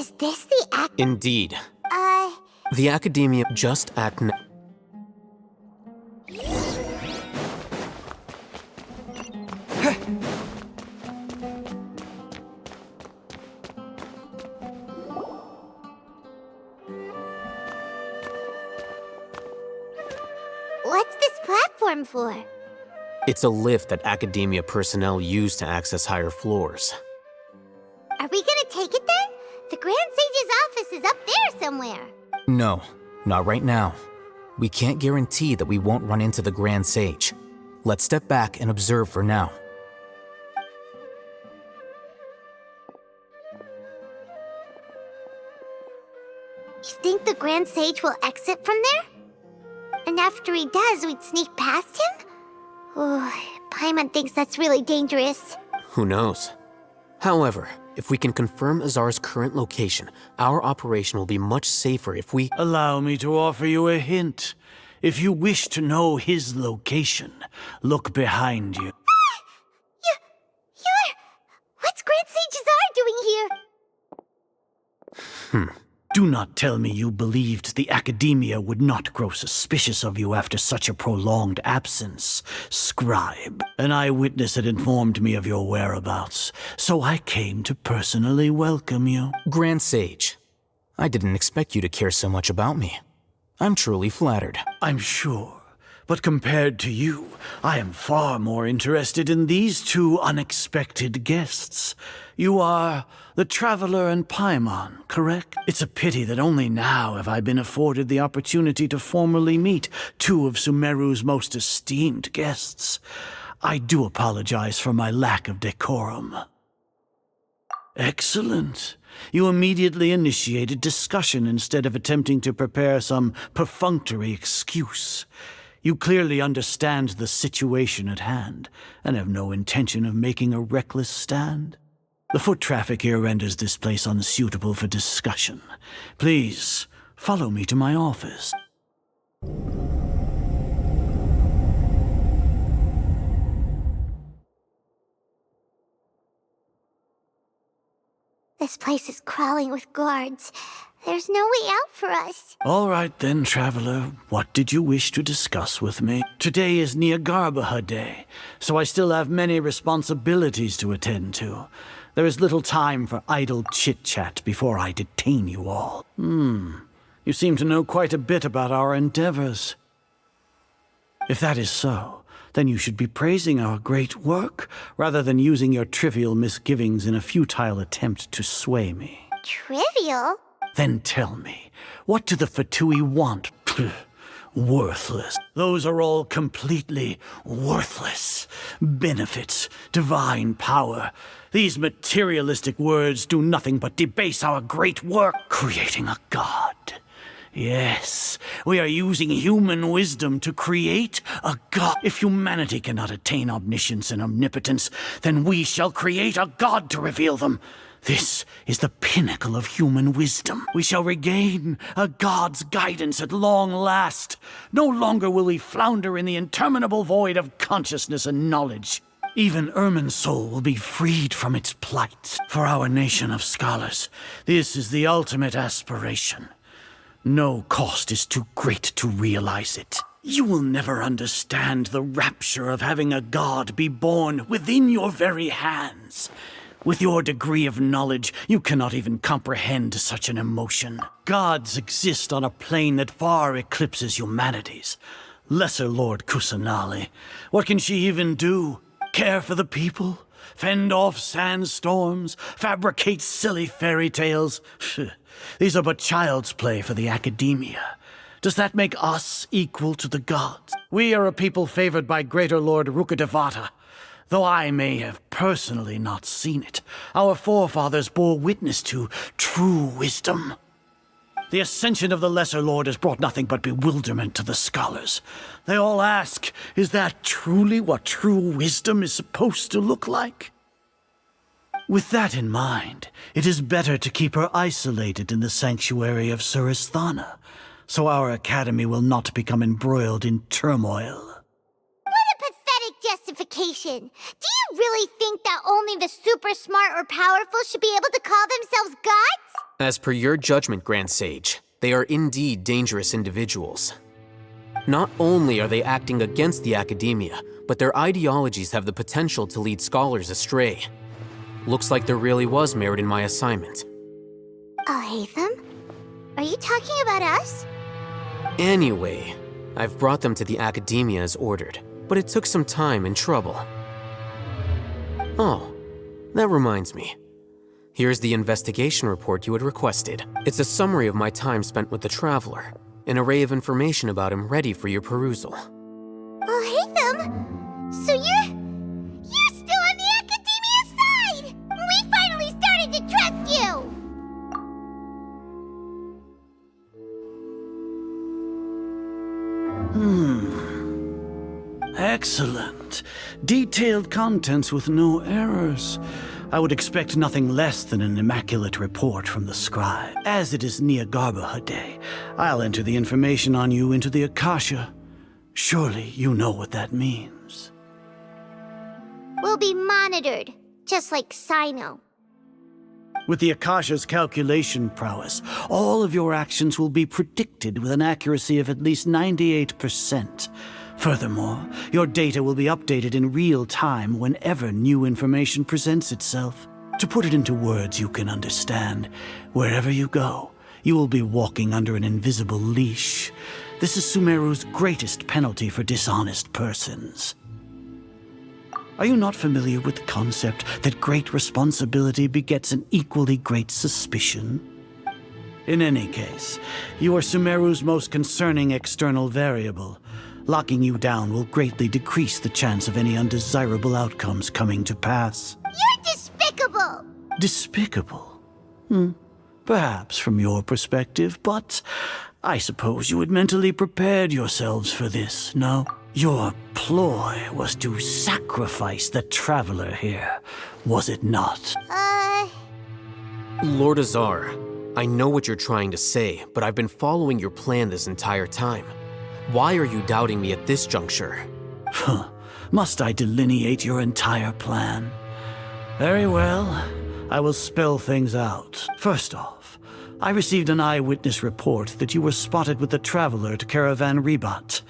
Is this the Indeed. The Academia just What's this platform for? It's a lift that Academia personnel use to access higher floors. Are we gonna take it then? The Grand Sage's office is up there somewhere. No, not right now. We can't guarantee that we won't run into the Grand Sage. Let's step back and observe for now. You think the Grand Sage will exit from there? And after he does, we'd sneak past him? Oh, Paimon thinks that's really dangerous. Who knows? However, if we can confirm Azar's current location, our operation will be much safer if we— Allow me to offer you a hint. If you wish to know his location, look behind you. What's Grand Sage Azar doing here? Do not tell me you believed the Academia would not grow suspicious of you after such a prolonged absence, scribe. An eyewitness had informed me of your whereabouts, so I came to personally welcome you. Grand Sage, I didn't expect you to care so much about me. I'm truly flattered. I'm sure, but compared to you, I am far more interested in these two unexpected guests. You are the Traveler and Paimon, correct? It's a pity that only now have I been afforded the opportunity to formally meet two of Sumeru's most esteemed guests. I do apologize for my lack of decorum. Excellent. You immediately initiated discussion instead of attempting to prepare some perfunctory excuse. You clearly understand the situation at hand, and have no intention of making a reckless stand. The foot traffic here renders this place unsuitable for discussion. Please, follow me to my office. This place is crawling with guards. There's no way out for us. All right then, Traveler. What did you wish to discuss with me? Today is Niagarbaha Day, so I still have many responsibilities to attend to. There is little time for idle chit-chat before I detain you all. You seem to know quite a bit about our endeavors. If that is so, then you should be praising our great work, rather than using your trivial misgivings in a futile attempt to sway me. Trivial? Then tell me, what do the Fatui want? Worthless. Those are all completely worthless. Benefits, divine power. These materialistic words do nothing but debase our great work, creating a god. Yes, we are using human wisdom to create a god. If humanity cannot attain omniscience and omnipotence, then we shall create a god to reveal them. This is the pinnacle of human wisdom. We shall regain a god's guidance at long last. No longer will we flounder in the interminable void of consciousness and knowledge. Even Ermin's soul will be freed from its plight. For our nation of scholars, this is the ultimate aspiration. No cost is too great to realize it. You will never understand the rapture of having a god be born within your very hands. With your degree of knowledge, you cannot even comprehend such an emotion. Gods exist on a plane that far eclipses humanity's. Lesser Lord Kusanali, what can she even do? Care for the people? Fend off sandstorms? Fabricate silly fairy tales? These are but child's play for the Academia. Does that make us equal to the gods? We are a people favored by Greater Lord Rukkhadevata. Though I may have personally not seen it, our forefathers bore witness to true wisdom. The ascension of the Lesser Lord has brought nothing but bewilderment to the scholars. They all ask, is that truly what true wisdom is supposed to look like? With that in mind, it is better to keep her isolated in the sanctuary of Suristhana, so our academy will not become embroiled in turmoil. What a pathetic justification! unification. Do you really think that only the super smart or powerful should be able to call themselves gods? As per your judgment, Grand Sage, they are indeed dangerous individuals. Not only are they acting against the academia, but their ideologies have the potential to lead scholars astray. Looks like there really was merit in my assignment. Alhaitham? Are you talking about us? Anyway, I've brought them to the academia as ordered, but it took some time and trouble. Oh, that reminds me. Here's the investigation report you had requested. It's a summary of my time spent with the Traveler, an array of information about him ready for your perusal. Alhaitham? So you're still on the academia side! We finally started to trust you! Excellent. Detailed contents with no errors. I would expect nothing less than an immaculate report from the scribe. As it is Niagarbaha Day, I'll enter the information on you into the Akasha. Surely you know what that means. We'll be monitored, just like Sino. With the Akasha's calculation prowess, all of your actions will be predicted with an accuracy of at least 98%. Furthermore, your data will be updated in real time whenever new information presents itself. To put it into words you can understand, wherever you go, you will be walking under an invisible leash. This is Sumeru's greatest penalty for dishonest persons. Are you not familiar with the concept that great responsibility begets an equally great suspicion? In any case, you are Sumeru's most concerning external variable. Locking you down will greatly decrease the chance of any undesirable outcomes coming to pass. You're despicable! Despicable? Perhaps from your perspective, but I suppose you had mentally prepared yourselves for this, no? Your ploy was to sacrifice the Traveler here, was it not? Lord Azar, I know what you're trying to say, but I've been following your plan this entire time. Why are you doubting me at this juncture? Must I delineate your entire plan? Very well. I will spell things out. First off, I received an eyewitness report that you were spotted with the Traveler at Caravan Ribat.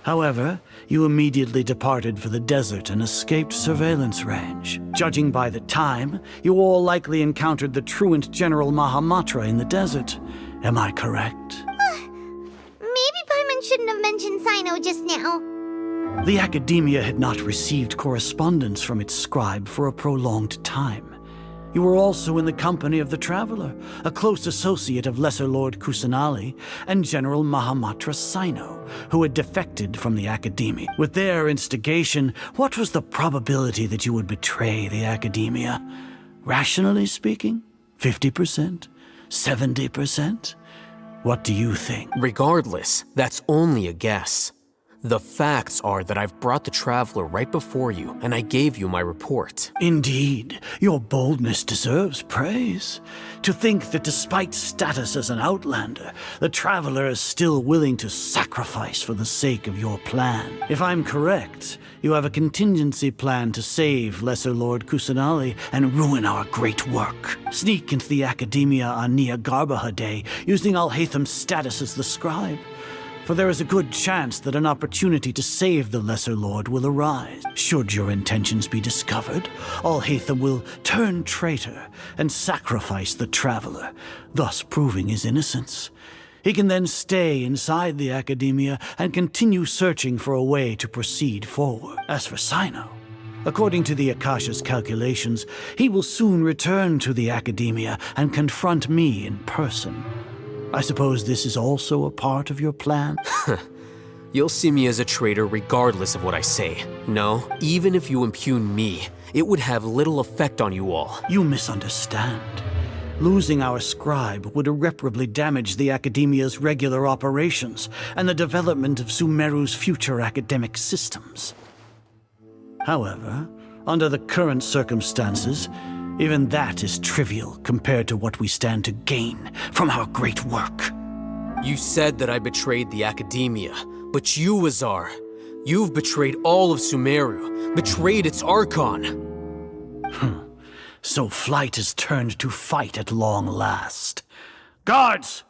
However, you immediately departed for the desert and escaped surveillance range. Judging by the time, you all likely encountered the truant General Mahamatra in the desert. Am I correct? Maybe Paimon shouldn't have mentioned Sino just now. The Academia had not received correspondence from its scribe for a prolonged time. You were also in the company of the Traveler, a close associate of Lesser Lord Kusanali and General Mahamatra Sino, who had defected from the Academia. With their instigation, what was the probability that you would betray the Academia? Rationally speaking, 50%? 70%? What do you think? Regardless, that's only a guess. The facts are that I've brought the Traveler right before you, and I gave you my report. Indeed, your boldness deserves praise. To think that despite status as an outlander, the Traveler is still willing to sacrifice for the sake of your plan. If I'm correct, you have a contingency plan to save Lesser Lord Kusanali and ruin our great work. Sneak into the Academia on Niagarbaha Day using Alhaitham's status as the scribe. For there is a good chance that an opportunity to save the Lesser Lord will arise. Should your intentions be discovered, Alhaitham will turn traitor and sacrifice the Traveler, thus proving his innocence. He can then stay inside the Academia and continue searching for a way to proceed forward. As for Sino, according to the Akasha's calculations, he will soon return to the Academia and confront me in person. I suppose this is also a part of your plan? You'll see me as a traitor regardless of what I say. No, even if you impugn me, it would have little effect on you all. You misunderstand. Losing our scribe would irreparably damage the Academia's regular operations and the development of Sumeru's future academic systems. However, under the current circumstances, even that is trivial compared to what we stand to gain from our great work. You said that I betrayed the Academia, but you, Azar, You've betrayed all of Sumeru, betrayed its Archon. So flight is turned to fight at long last. Guards!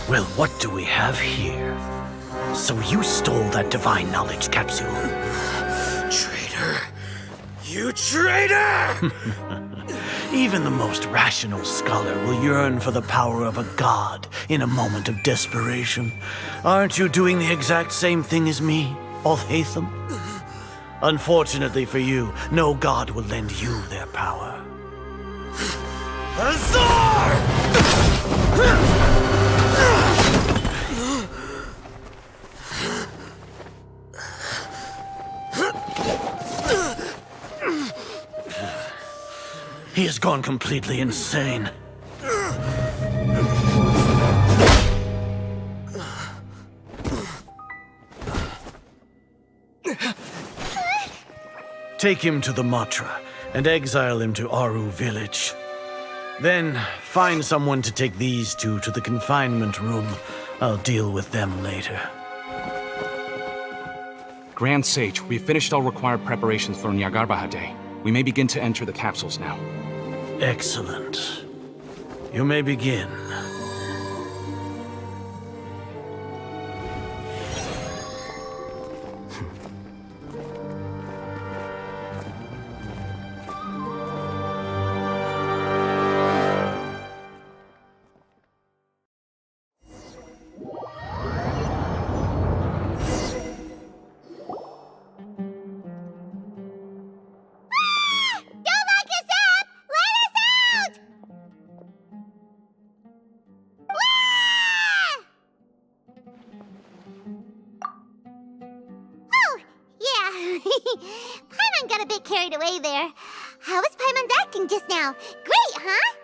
Well, what do we have here? So you stole that divine knowledge capsule? Traitor! You traitor! Even the most rational scholar will yearn for the power of a god in a moment of desperation. Aren't you doing the exact same thing as me, Alhaitham? Unfortunately for you, no god will lend you their power. Azar! He has gone completely insane. Take him to the Matra and exile him to Aru village. Then find someone to take these two to the confinement room. I'll deal with them later. Grand Sage, we've finished all required preparations for Nyargarbaha Day. We may begin to enter the capsules now. Excellent. You may begin. Don't lock us up! Let us out! Oh, yeah. Paimon got a bit carried away there. How was Paimon's acting just now? Great, huh?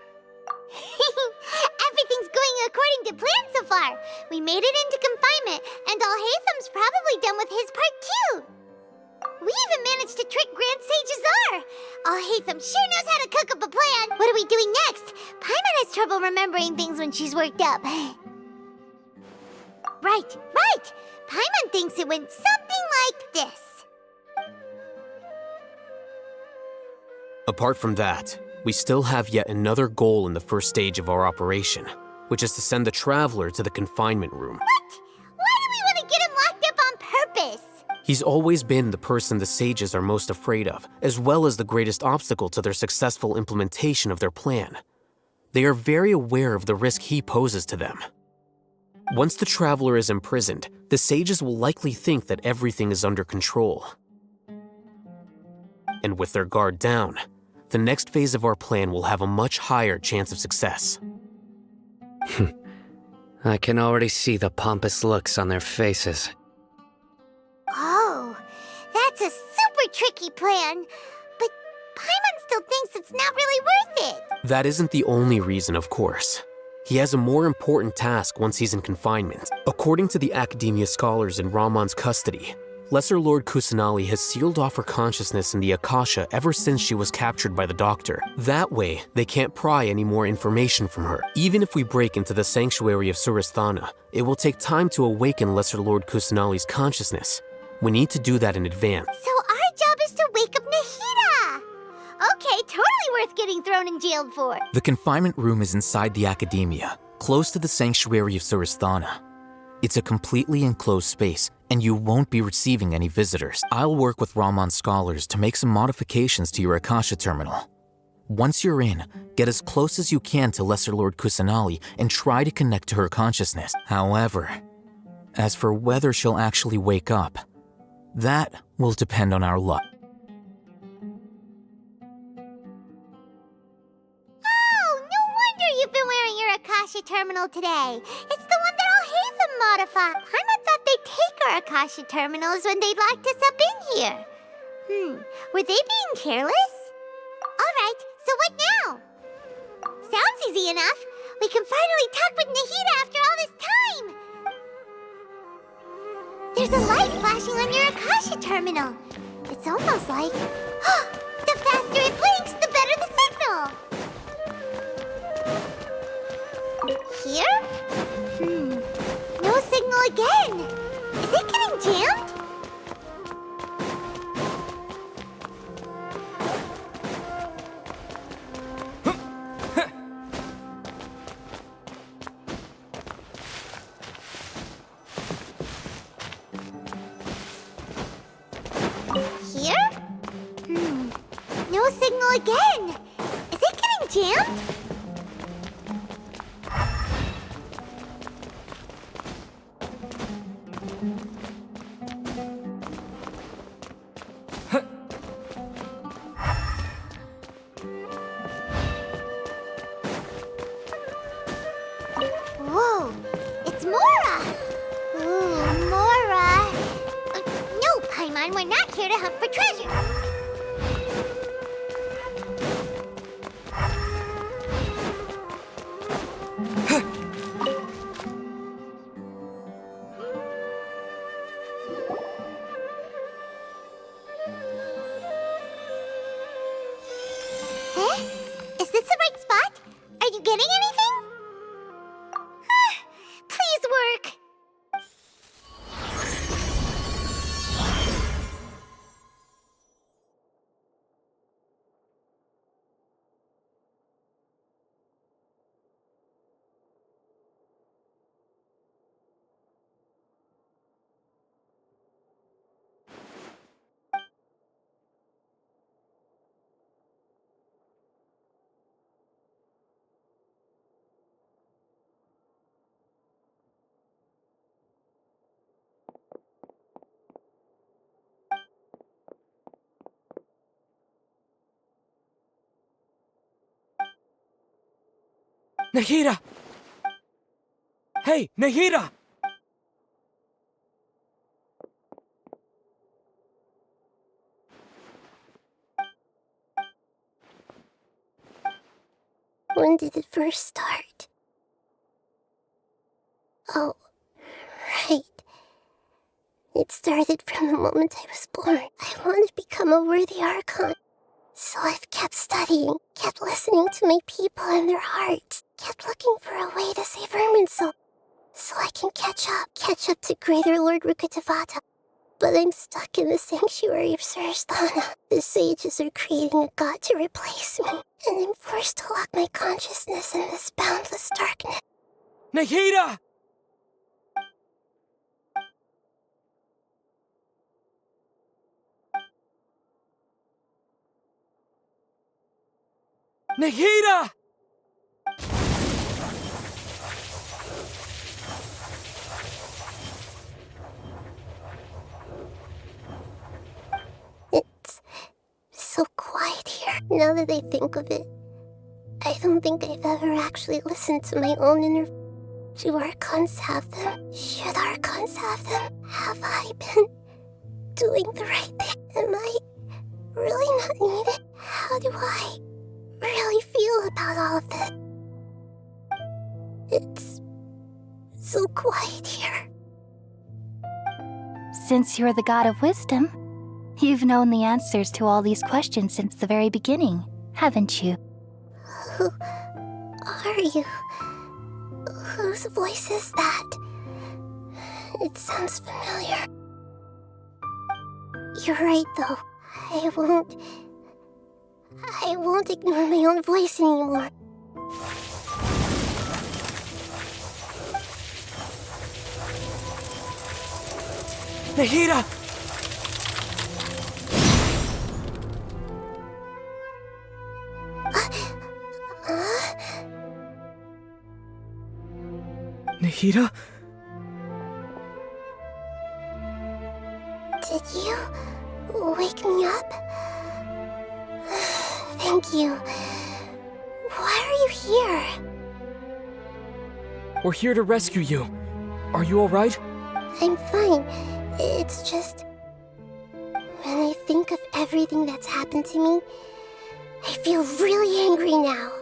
Everything's going according to plan so far. We made it into confinement, and Alhaitham's probably done with his part too. We even managed to trick Grand Sage Azar. Alhaitham sure knows how to cook up a plan. What are we doing next? Paimon has trouble remembering things when she's worked up. Right. Paimon thinks it went something like this. Apart from that, we still have yet another goal in the first stage of our operation, which is to send the Traveler to the confinement room. What? Why do we want to get him locked up on purpose? He's always been the person the sages are most afraid of, as well as the greatest obstacle to their successful implementation of their plan. They are very aware of the risk he poses to them. Once the Traveler is imprisoned, the sages will likely think that everything is under control. And with their guard down, the next phase of our plan will have a much higher chance of success. I can already see the pompous looks on their faces. Oh, that's a super tricky plan. But Paimon still thinks it's not really worth it. That isn't the only reason, of course. He has a more important task once he's in confinement. According to the Academia scholars in Ramon's custody, Lesser Lord Kusanali has sealed off her consciousness in the Akasha ever since she was captured by the Doctor. That way, they can't pry any more information from her. Even if we break into the sanctuary of Surasthana, it will take time to awaken Lesser Lord Kusanali's consciousness. We need to do that in advance. So our job is to wake up Nahida. Okay, totally worth getting thrown in jail for. The confinement room is inside the Academia, close to the sanctuary of Surasthana. It's a completely enclosed space, and you won't be receiving any visitors. I'll work with Ramon's scholars to make some modifications to your Akasha terminal. Once you're in, get as close as you can to Lesser Lord Kusanali and try to connect to her consciousness. However, as for whether she'll actually wake up, that will depend on our luck. Oh, no wonder you've been wearing your Akasha terminal today. It's the one that Alhaitham modified. Paimon thought they'd take our Akasha terminals when they locked us up in here. Were they being careless? Alright, so what now? Sounds easy enough. We can finally talk with Nahida after all this time. There's a light flashing on your Akasha terminal. It's almost like... the faster it blinks, the better the signal. Here? No signal again. Is it getting jammed? Here? No signal again. Is it getting jammed? Whoa, it's Mora! Ooh, Mora! No, Paimon, we're not here to hunt for treasure. Eh? Is this the right spot? Are you getting anything? Please work. Nahida! Hey, Nahida! When did it first start? Oh, right. It started from the moment I was born. I wanted to become a worthy Archon. So I've kept studying, kept listening to my people and their hearts, kept looking for a way to save Irminsul, so I can catch up to Greater Lord Rukkhadevata. But I'm stuck in the sanctuary of Surasthana. The sages are creating a god to replace me, and I'm forced to lock my consciousness in this boundless darkness. Nahida! Nahida! It's so quiet here. Now that I think of it, I don't think I've ever actually listened to my own inner... Do Archons have them? Should Archons have them? Have I been doing the right thing? Am I really not needed? How do I really feel about all of this? It's so quiet here. Since you're the god of wisdom, you've known the answers to all these questions since the very beginning, haven't you? Who are you? Whose voice is that? It sounds familiar. You're right, though. I won't ignore my own voice anymore. Nahida! Nahida? Did you wake me up? Thank you. Why are you here? We're here to rescue you. Are you alright? I'm fine. It's just... when I think of everything that's happened to me, I feel really angry now.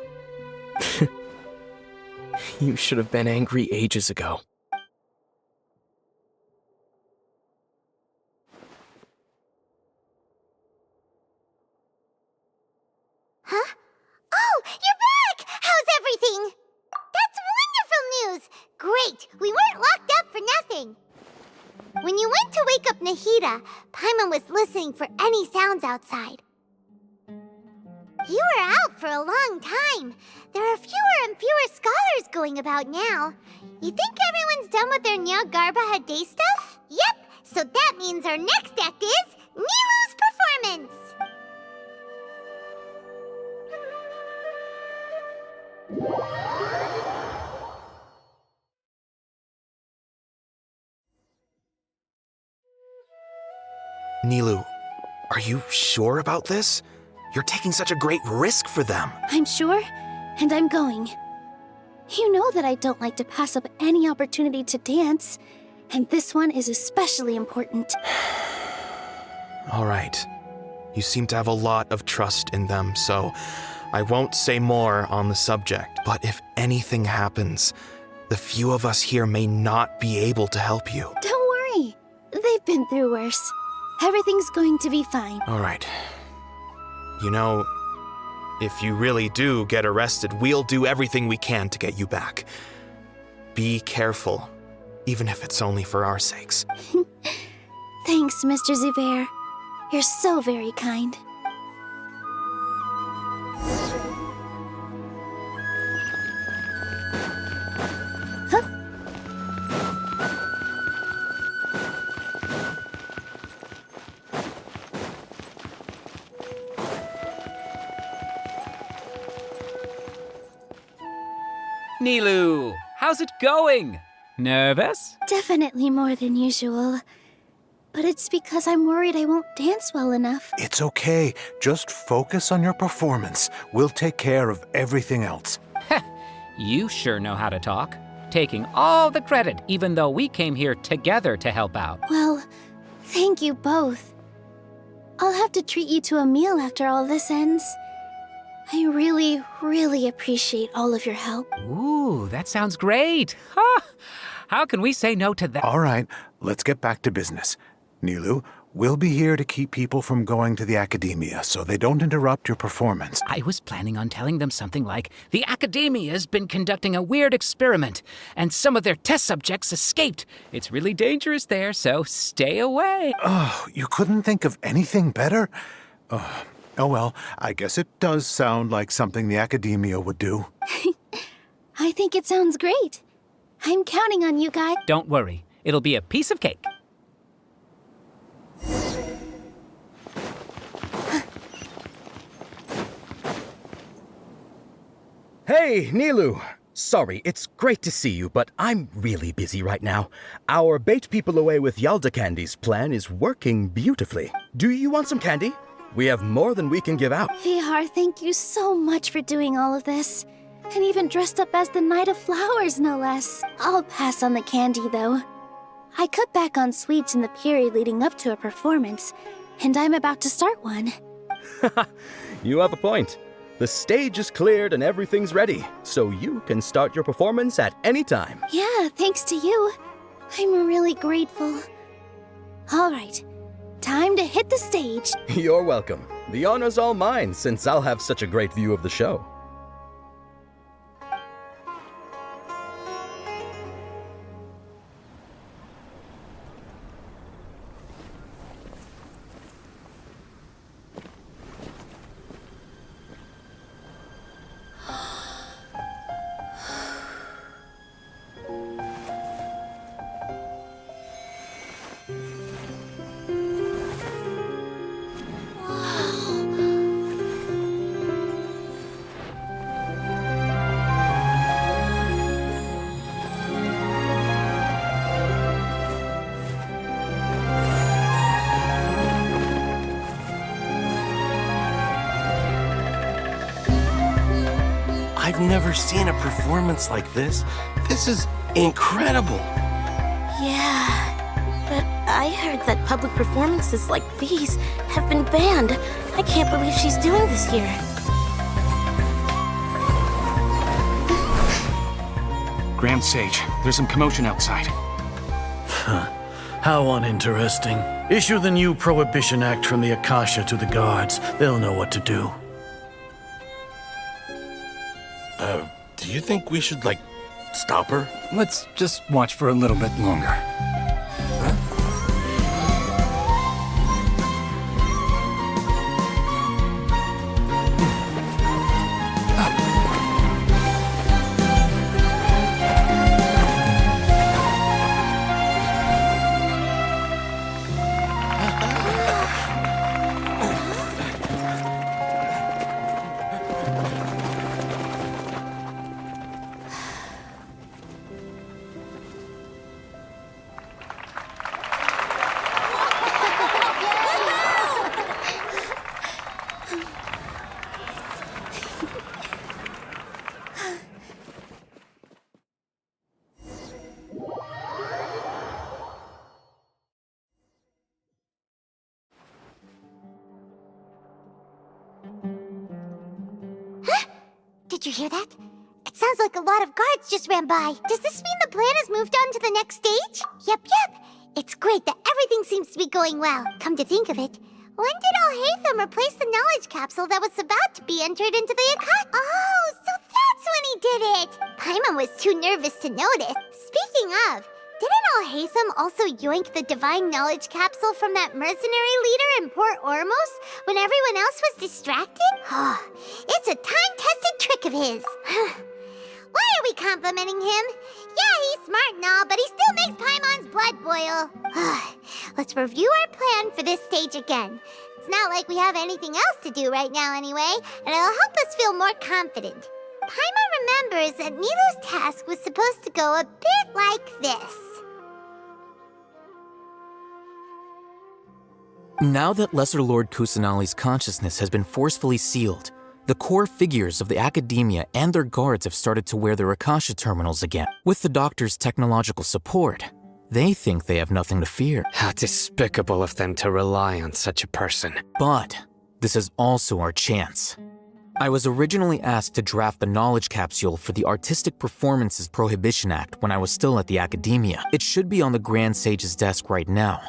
You should have been angry ages ago. Huh? Oh, you're back! How's everything? That's wonderful news! Great, we weren't locked up for nothing. When you went to wake up Nahida, Paimon was listening for any sounds outside. You were out for a long time. There are fewer and fewer scholars going about now. You think everyone's done with their Nyagarbha Day stuff? Yep, so that means our next act is Nilu's performance. Nilu, are you sure about this? You're taking such a great risk for them. I'm sure, and I'm going. You know that I don't like to pass up any opportunity to dance, and this one is especially important. All right. You seem to have a lot of trust in them, so I won't say more on the subject. But if anything happens, the few of us here may not be able to help you. Don't worry. They've been through worse. Everything's going to be fine. All right. You know, if you really do get arrested, we'll do everything we can to get you back. Be careful, even if it's only for our sakes. Thanks, Mr. Zubair. You're so very kind. Nilu, how's it going? Nervous? Definitely more than usual. But it's because I'm worried I won't dance well enough. It's okay. Just focus on your performance. We'll take care of everything else. You sure know how to talk. Taking all the credit, even though we came here together to help out. Well, thank you both. I'll have to treat you to a meal after all this ends. I really, really appreciate all of your help. Ooh, that sounds great. Huh? How can we say no to that? All right, let's get back to business. Nilu, we'll be here to keep people from going to the academia so they don't interrupt your performance. I was planning on telling them something like, the academia's been conducting a weird experiment, and some of their test subjects escaped. It's really dangerous there, so stay away. Oh, you couldn't think of anything better? Oh well, I guess it does sound like something the academia would do. I think it sounds great. I'm counting on you guys. Don't worry, it'll be a piece of cake. Hey, Nilu! Sorry, it's great to see you, but I'm really busy right now. Our Bait People Away with Yalda Candies plan is working beautifully. Do you want some candy? We have more than we can give out. Vihar, thank you so much for doing all of this. And even dressed up as the Knight of Flowers, no less. I'll pass on the candy, though. I cut back on sweets in the period leading up to a performance, and I'm about to start one. You have a point. The stage is cleared and everything's ready, so you can start your performance at any time. Yeah, thanks to you. I'm really grateful. All right, time to hit the stage. You're welcome. The honor's all mine, since I'll have such a great view of the show. I've never seen a performance like this. This is incredible. Yeah, but I heard that public performances like these have been banned. I can't believe she's doing this here. Grand Sage, there's some commotion outside. How uninteresting. Issue the new Prohibition Act from the Akasha to the guards. They'll know what to do. Do you think we should, stop her? Let's just watch for a little bit longer. Did you hear that? It sounds like a lot of guards just ran by. Does this mean the plan has moved on to the next stage? Yep. It's great that everything seems to be going well. Come to think of it, when did Alhaitham replace the knowledge capsule that was about to be entered into the Akasha? Oh, so that's when he did it! Paimon was too nervous to notice. Speaking of, didn't Alhaitham also yoink the divine knowledge capsule from that mercenary leader in Port Ormos when everyone else was distracted? It's a time-tested trick of his. Why are we complimenting him? Yeah, he's smart and all, but he still makes Paimon's blood boil. Let's review our plan for this stage again. It's not like we have anything else to do right now anyway, and it'll help us feel more confident. Paimon remembers that Nilu's task was supposed to go a bit like this. Now that Lesser Lord Kusanali's consciousness has been forcefully sealed, the core figures of the academia and their guards have started to wear their Akasha terminals again. With the doctor's technological support, they think they have nothing to fear. How despicable of them to rely on such a person. But this is also our chance. I was originally asked to draft the knowledge capsule for the Artistic Performances Prohibition Act when I was still at the academia. It should be on the Grand Sage's desk right now,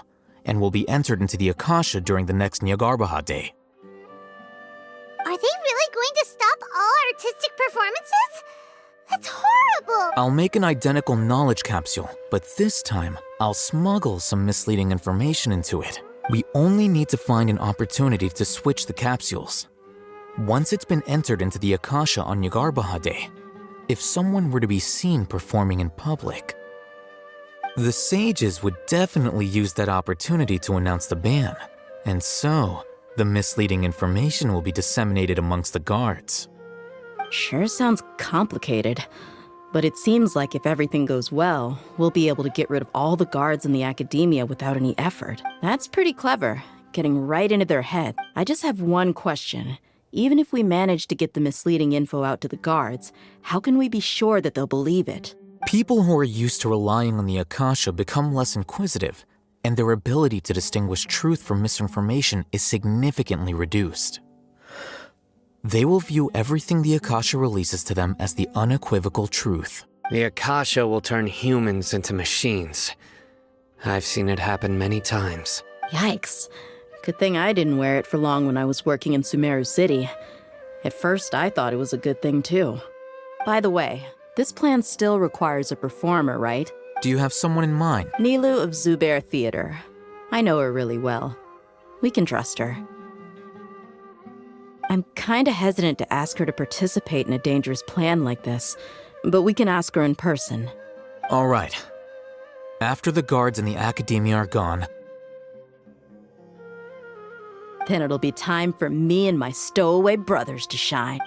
and will be entered into the Akasha during the next Nyargarbaha Day. Are they really going to stop all artistic performances? That's horrible! I'll make an identical knowledge capsule, but this time, I'll smuggle some misleading information into it. We only need to find an opportunity to switch the capsules. Once it's been entered into the Akasha on Nyargarbaha Day, if someone were to be seen performing in public, the sages would definitely use that opportunity to announce the ban, and so the misleading information will be disseminated amongst the guards. Sure sounds complicated, but it seems like if everything goes well, we'll be able to get rid of all the guards in the academia without any effort. That's pretty clever, getting right into their head. I just have one question. Even if we manage to get the misleading info out to the guards, how can we be sure that they'll believe it? People who are used to relying on the Akasha become less inquisitive, and their ability to distinguish truth from misinformation is significantly reduced. They will view everything the Akasha releases to them as the unequivocal truth. The Akasha will turn humans into machines. I've seen it happen many times. Yikes. Good thing I didn't wear it for long when I was working in Sumeru City. At first, I thought it was a good thing too. By the way, this plan still requires a performer, right? Do you have someone in mind? Nilu of Zubair Theater. I know her really well. We can trust her. I'm kinda hesitant to ask her to participate in a dangerous plan like this, but we can ask her in person. All right. After the guards in the academia are gone, then it'll be time for me and my stowaway brothers to shine.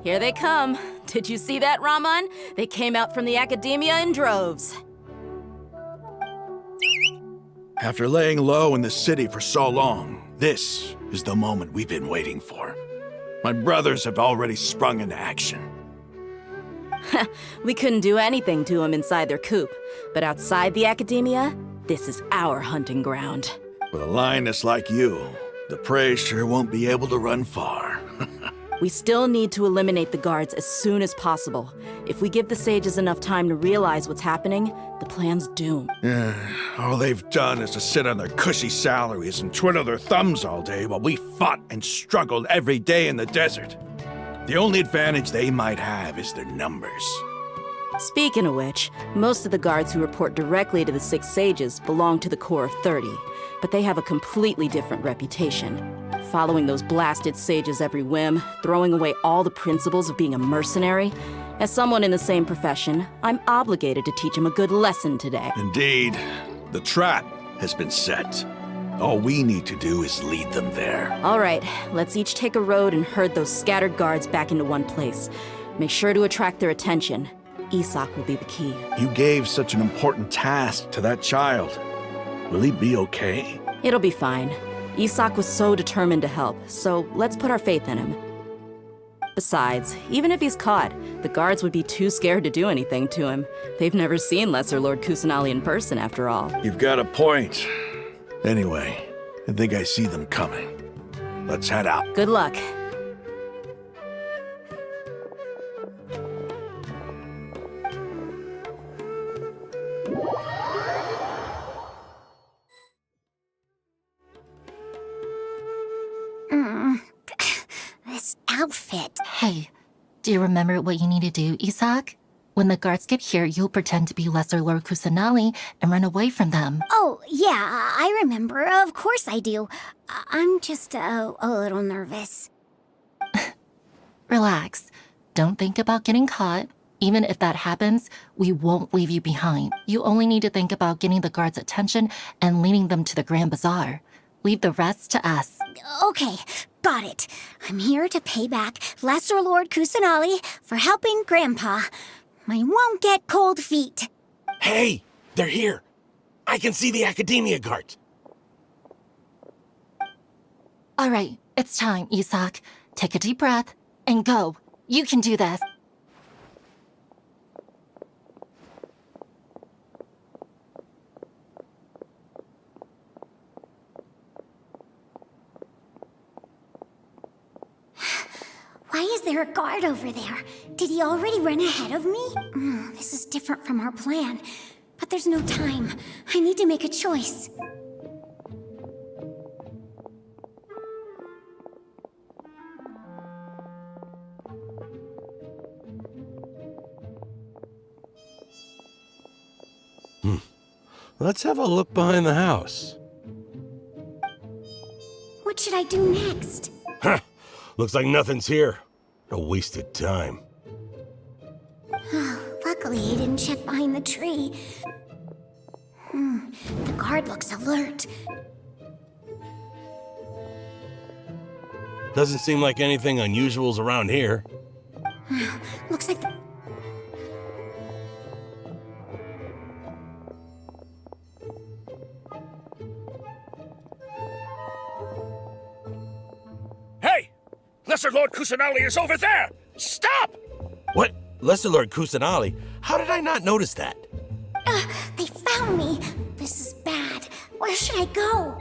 Here they come. Did you see that, Raman? They came out from the academia in droves. After laying low in the city for so long, this is the moment we've been waiting for. My brothers have already sprung into action. We couldn't do anything to them inside their coop, but outside the academia, this is our hunting ground. With a lioness like you, the prey sure won't be able to run far. We still need to eliminate the guards as soon as possible. If we give the sages enough time to realize what's happening, the plan's doomed. All they've done is to sit on their cushy salaries and twiddle their thumbs all day while we fought and struggled every day in the desert. The only advantage they might have is their numbers. Speaking of which, most of the guards who report directly to the Six Sages belong to the Corps of 30, but they have a completely different reputation. Following those blasted sages every whim, throwing away all the principles of being a mercenary. As someone in the same profession, I'm obligated to teach them a good lesson today. Indeed, the trap has been set. All we need to do is lead them there. All right, let's each take a road and herd those scattered guards back into one place. Make sure to attract their attention. Isak will be the key. You gave such an important task to that child. Will he be okay? It'll be fine. Isak was so determined to help, so let's put our faith in him. Besides, even if he's caught, the guards would be too scared to do anything to him. They've never seen Lesser Lord Kusanali in person, after all. You've got a point. Anyway, I think I see them coming. Let's head out. Good luck. This outfit. Hey, do you remember what you need to do, Isak? When the guards get here, you'll pretend to be Lesser Lord Kusanali and run away from them. Oh, yeah, I remember. Of course I do. I'm just a little nervous. Relax. Don't think about getting caught. Even if that happens, we won't leave you behind. You only need to think about getting the guards' attention and leading them to the Grand Bazaar. Leave the rest to us. Okay, got it. I'm here to pay back Lesser Lord Kusanali for helping Grandpa. I won't get cold feet. Hey, they're here. I can see the Academia guards. All right, it's time, Isak. Take a deep breath and go. You can do this. Why is there a guard over there? Did he already run ahead of me? This is different from our plan. But there's no time. I need to make a choice. Let's have a look behind the house. What should I do next? Huh. Looks like nothing's here. A wasted time. Luckily, he didn't check behind the tree. The guard looks alert. Doesn't seem like anything unusual's around here. Looks like Hey! Lesser Lord Kusanali is over there! Stop! What? Lesser Lord Kusanali? How did I not notice that? They found me. This is bad. Where should I go?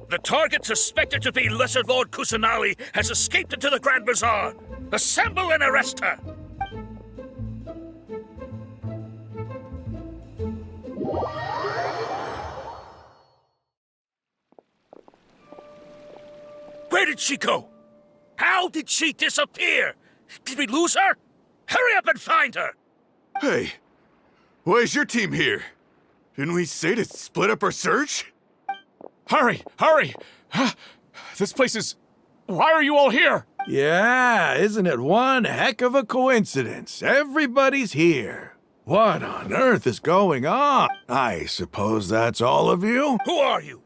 The target suspected to be Lesser Lord Kusanali has escaped into the Grand Bazaar. Assemble and arrest her! Where did she go? How did she disappear? Did we lose her? Hurry up and find her! Hey, why is your team here? Didn't we say to split up our search? Hurry, hurry! This place is... Why are you all here? Yeah, isn't it one heck of a coincidence? Everybody's here. What on earth is going on? I suppose that's all of you? Who are you?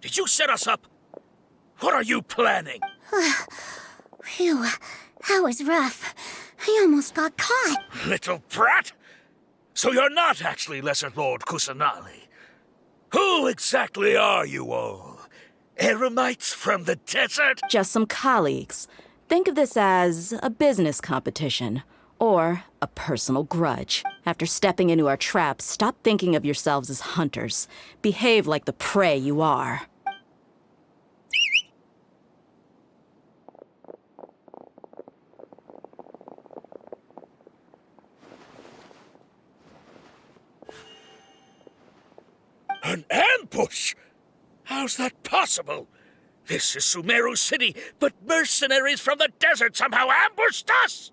Did you set us up? What are you planning? Phew, that was rough. I almost got caught. Little brat! So you're not actually Lesser Lord Kusanali. Who exactly are you all? Eremites from the desert? Just some colleagues. Think of this as a business competition. Or a personal grudge. After stepping into our traps, stop thinking of yourselves as hunters. Behave like the prey you are. An ambush? How's that possible? This is Sumeru City, but mercenaries from the desert somehow ambushed us!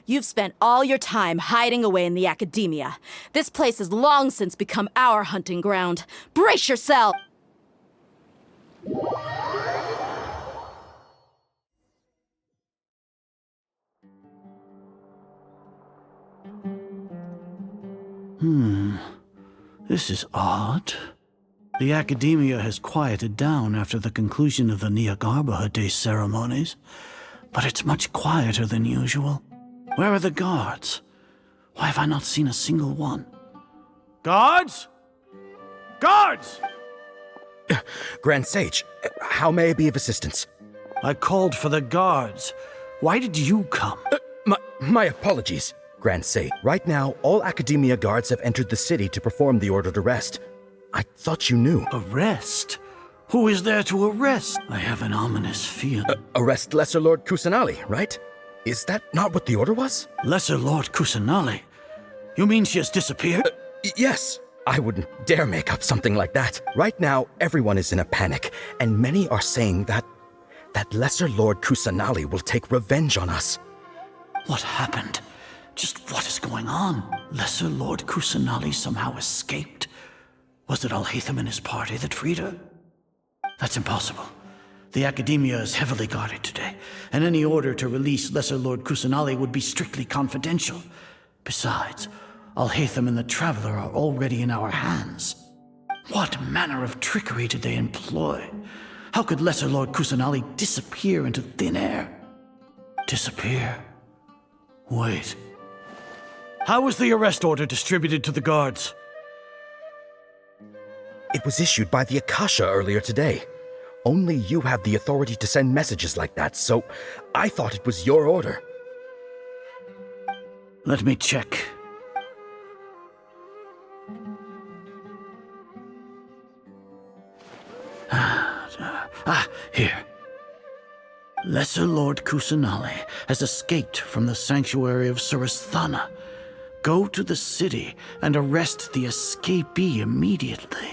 You've spent all your time hiding away in the academia. This place has long since become our hunting ground. Brace yourself! This is odd. The academia has quieted down after the conclusion of the Nyagarbha Day ceremonies, but it's much quieter than usual. Where are the guards? Why have I not seen a single one? Guards? Guards! Grand Sage, how may I be of assistance? I called for the guards. Why did you come? My apologies, Grand Sage. Right now, all Academia guards have entered the city to perform the ordered arrest. I thought you knew. Arrest? Who is there to arrest? I have an ominous feeling. Arrest Lesser Lord Kusanali, right? Is that not what the order was? Lesser Lord Kusanali? You mean she has disappeared? Yes. I wouldn't dare make up something like that. Right now, everyone is in a panic, and many are saying that Lesser Lord Kusanali will take revenge on us. What happened? Just what is going on? Lesser Lord Kusanali somehow escaped? Was it Alhaitham and his party that freed her? That's impossible. The Academia is heavily guarded today, and any order to release Lesser Lord Kusanali would be strictly confidential. Besides, Alhaitham and the Traveler are already in our hands. What manner of trickery did they employ? How could Lesser Lord Kusanali disappear into thin air? Disappear? Wait. How was the arrest order distributed to the guards? It was issued by the Akasha earlier today. Only you have the authority to send messages like that, so I thought it was your order. Let me check. Here. Lesser Lord Kusanali has escaped from the sanctuary of Surasthana. Go to the city and arrest the escapee immediately.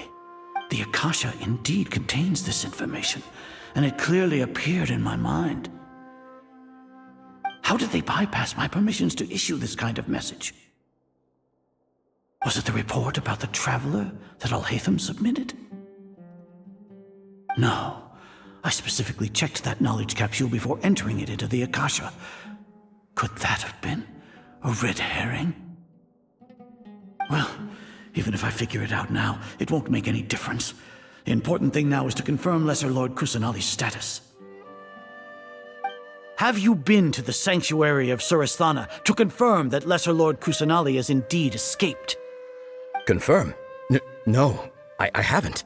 The Akasha indeed contains this information, and it clearly appeared in my mind. How did they bypass my permissions to issue this kind of message? Was it the report about the Traveler that Alhaitham submitted? No. I specifically checked that knowledge capsule before entering it into the Akasha. Could that have been a red herring? Well, even if I figure it out now, it won't make any difference. The important thing now is to confirm Lesser Lord Kusanali's status. Have you been to the sanctuary of Surasthana to confirm that Lesser Lord Kusanali has indeed escaped? Confirm? No, I haven't.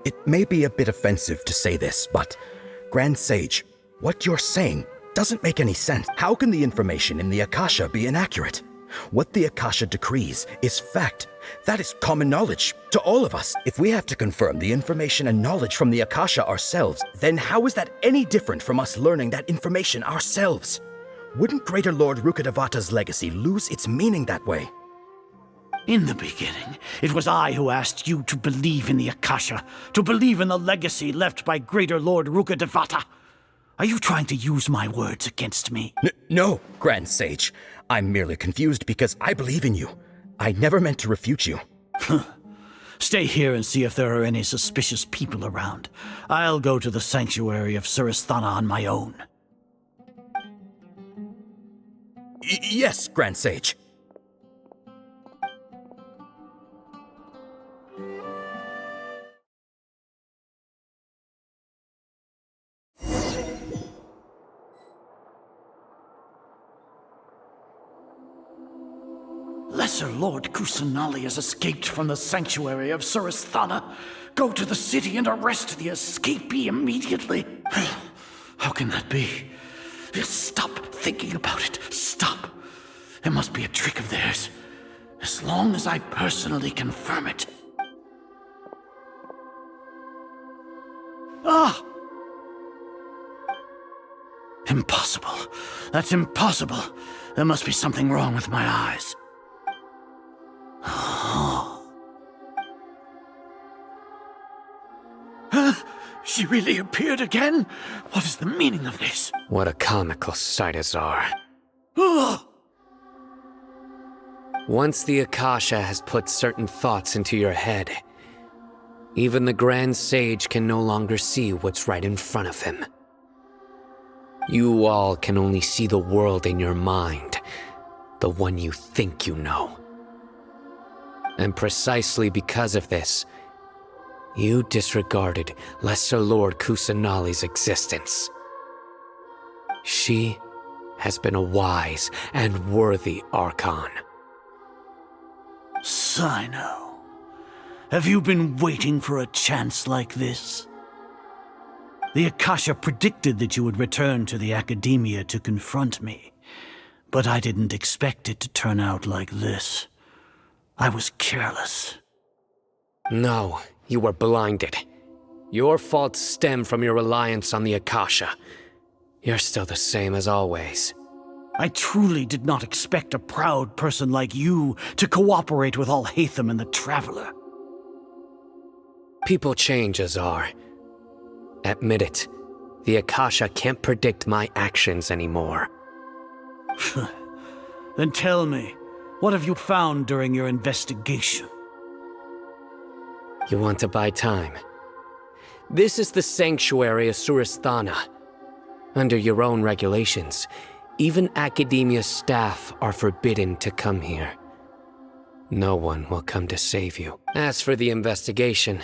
It may be a bit offensive to say this, but Grand Sage, what you're saying doesn't make any sense. How can the information in the Akasha be inaccurate? What the Akasha decrees is fact. That is common knowledge to all of us. If we have to confirm the information and knowledge from the Akasha ourselves, then how is that any different from us learning that information ourselves? Wouldn't Greater Lord Rukkhadevata's legacy lose its meaning that way? In the beginning, it was I who asked you to believe in the Akasha, to believe in the legacy left by Greater Lord Rukkhadevata. Are you trying to use my words against me? No, Grand Sage. I'm merely confused because I believe in you. I never meant to refute you. Stay here and see if there are any suspicious people around. I'll go to the sanctuary of Surasthana on my own. Yes, Grand Sage. Lesser Lord Kusanali has escaped from the sanctuary of Surasthana. Go to the city and arrest the escapee immediately. How can that be? Stop thinking about it. Stop. It must be a trick of theirs. As long as I personally confirm it. Ah! Impossible. That's impossible. There must be something wrong with my eyes. She really appeared again? What is the meaning of this? What a comical sight, Azar. Once the Akasha has put certain thoughts into your head, even the Grand Sage can no longer see what's right in front of him. You all can only see the world in your mind, the one you think you know. And precisely because of this, you disregarded Lesser Lord Kusanali's existence. She has been a wise and worthy Archon. Sino, have you been waiting for a chance like this? The Akasha predicted that you would return to the Academia to confront me, but I didn't expect it to turn out like this. I was careless. No, you were blinded. Your faults stem from your reliance on the Akasha. You're still the same as always. I truly did not expect a proud person like you to cooperate with Alhaitham and the Traveler. People change, Azar. Admit it. The Akasha can't predict my actions anymore. Then tell me, what have you found during your investigation? You want to buy time? This is the sanctuary of Surasthana. Under your own regulations, even Academia staff are forbidden to come here. No one will come to save you. As for the investigation,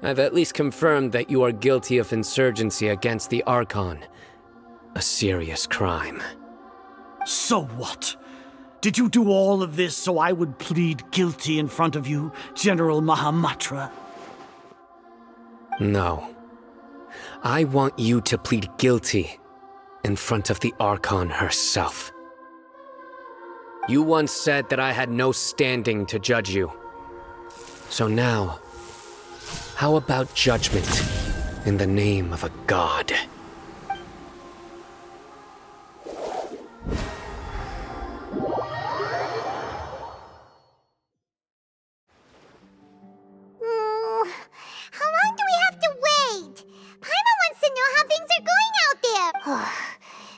I've at least confirmed that you are guilty of insurgency against the Archon. A serious crime. So what? Did you do all of this so I would plead guilty in front of you, General Mahamatra? No. I want you to plead guilty in front of the Archon herself. You once said that I had no standing to judge you. So now, how about judgment in the name of a god? How long do we have to wait? Paimon wants to know how things are going out there.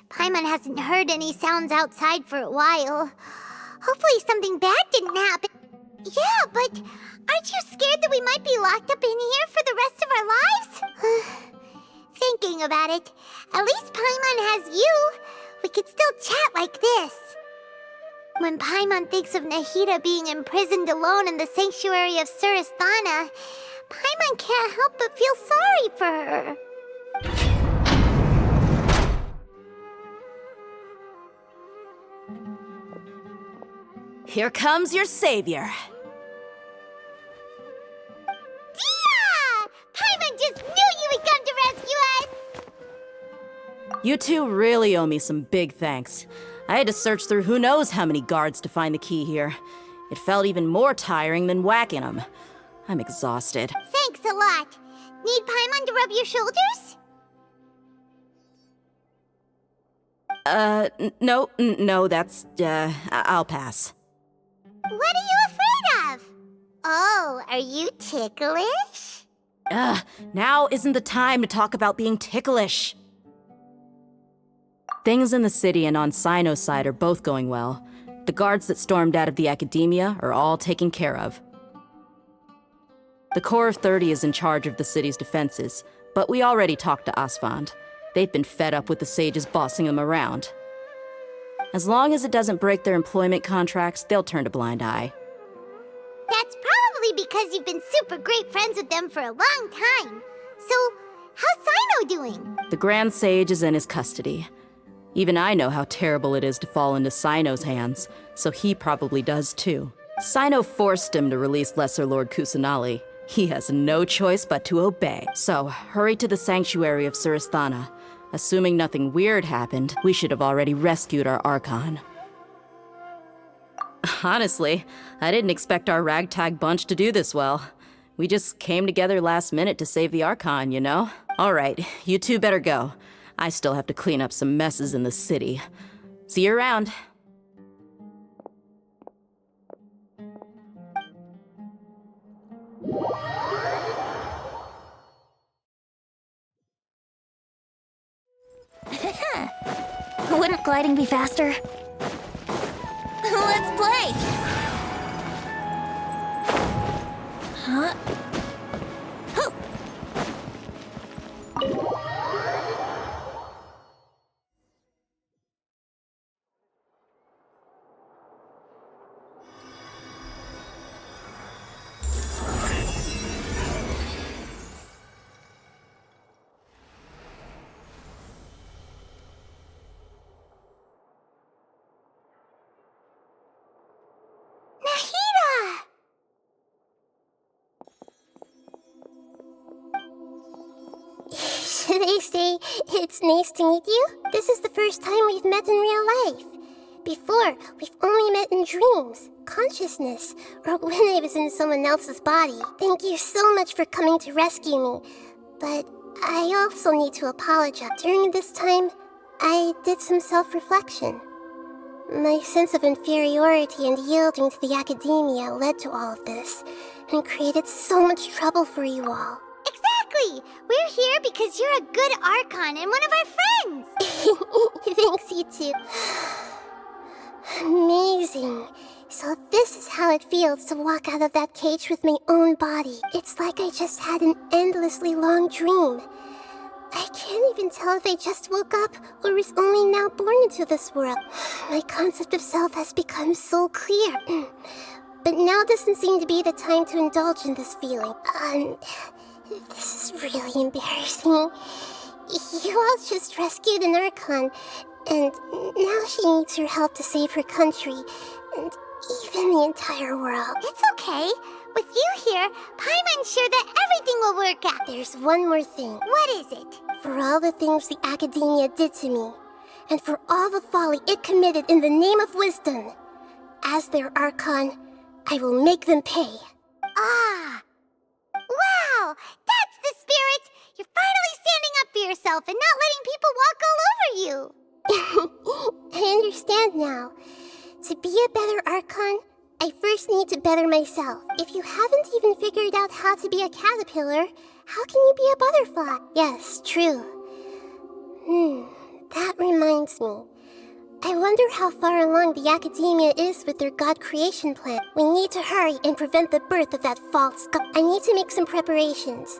Paimon hasn't heard any sounds outside for a while. Hopefully something bad didn't happen. Yeah, but aren't you scared that we might be locked up in here for the rest of our lives? Thinking about it, at least Paimon has you. We could still chat like this. When Paimon thinks of Nahida being imprisoned alone in the sanctuary of Surasthana, Paimon can't help but feel sorry for her. Here comes your savior. Dia! Paimon just knew you would come to rescue us! You two really owe me some big thanks. I had to search through who knows how many guards to find the key here. It felt even more tiring than whacking them. I'm exhausted. Thanks a lot. Need Paimon to rub your shoulders? No, that's, I'll pass. What are you afraid of? Oh, are you ticklish? Now isn't the time to talk about being ticklish. Things in the city and on Sino's side are both going well. The guards that stormed out of the Academia are all taken care of. The Corps of 30 is in charge of the city's defenses, but we already talked to Asfand. They've been fed up with the sages bossing them around. As long as it doesn't break their employment contracts, they'll turn a blind eye. That's probably because you've been super great friends with them for a long time. So, how's Sino doing? The Grand Sage is in his custody. Even I know how terrible it is to fall into Sino's hands, so he probably does too. Sino forced him to release Lesser Lord Kusanali. He has no choice but to obey. So, hurry to the sanctuary of Surasthana. Assuming nothing weird happened, we should have already rescued our Archon. Honestly, I didn't expect our ragtag bunch to do this well. We just came together last minute to save the Archon, you know? Alright, you two better go. I still have to clean up some messes in the city. See you around. Wouldn't gliding be faster? Let's play! Huh? Hoo! Should I say, it's nice to meet you? This is the first time we've met in real life. Before, we've only met in dreams, consciousness, or when I was in someone else's body. Thank you so much for coming to rescue me. But I also need to apologize. During this time, I did some self-reflection. My sense of inferiority and yielding to the academia led to all of this, and created so much trouble for you all. Exactly! We're here because you're a good Archon and one of our friends! Thanks, you two. Amazing. So this is how it feels to walk out of that cage with my own body. It's like I just had an endlessly long dream. I can't even tell if I just woke up or was only now born into this world. My concept of self has become so clear. But now doesn't seem to be the time to indulge in this feeling. This is really embarrassing. You all just rescued an Archon, and now she needs your help to save her country, and even the entire world. It's okay. With you here, Paimon's sure that everything will work out. There's one more thing. What is it? For all the things the academia did to me, and for all the folly it committed in the name of wisdom, as their Archon, I will make them pay. Ah! Wow! That's the spirit! You're finally standing up for yourself and not letting people walk all over you! I understand now. To be a better Archon, I first need to better myself. If you haven't even figured out how to be a caterpillar, how can you be a butterfly? Yes, true. That reminds me. I wonder how far along the academia is with their god creation plan. We need to hurry and prevent the birth of that false god. I need to make some preparations.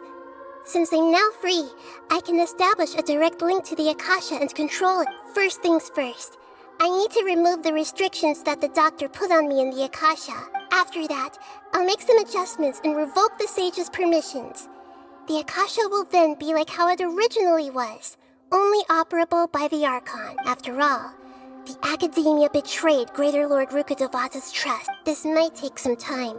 Since I'm now free, I can establish a direct link to the Akasha and control it. First things first. I need to remove the restrictions that the doctor put on me in the Akasha. After that, I'll make some adjustments and revoke the sage's permissions. The Akasha will then be like how it originally was, only operable by the Archon. After all, the academia betrayed Greater Lord Rukkhadevata's trust. This might take some time.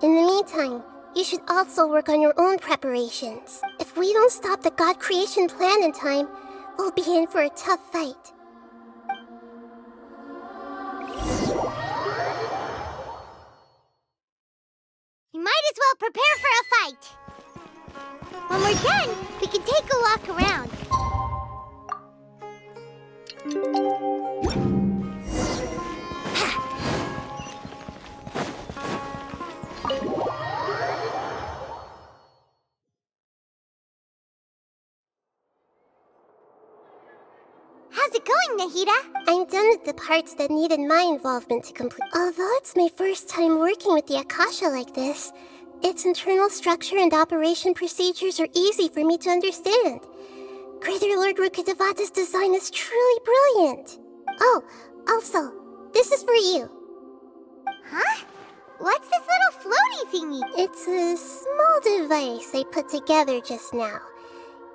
In the meantime, you should also work on your own preparations. If we don't stop the god creation plan in time, we'll be in for a tough fight. You might as well prepare for a fight. When we're done, we can take a walk around. How's it going, Nahida? I'm done with the parts that needed my involvement to complete. Although it's my first time working with the Akasha like this, its internal structure and operation procedures are easy for me to understand. Greater Lord Rukkhadevata's design is truly brilliant. Oh, also, this is for you. Huh? What's this little floaty thingy? It's a small device I put together just now.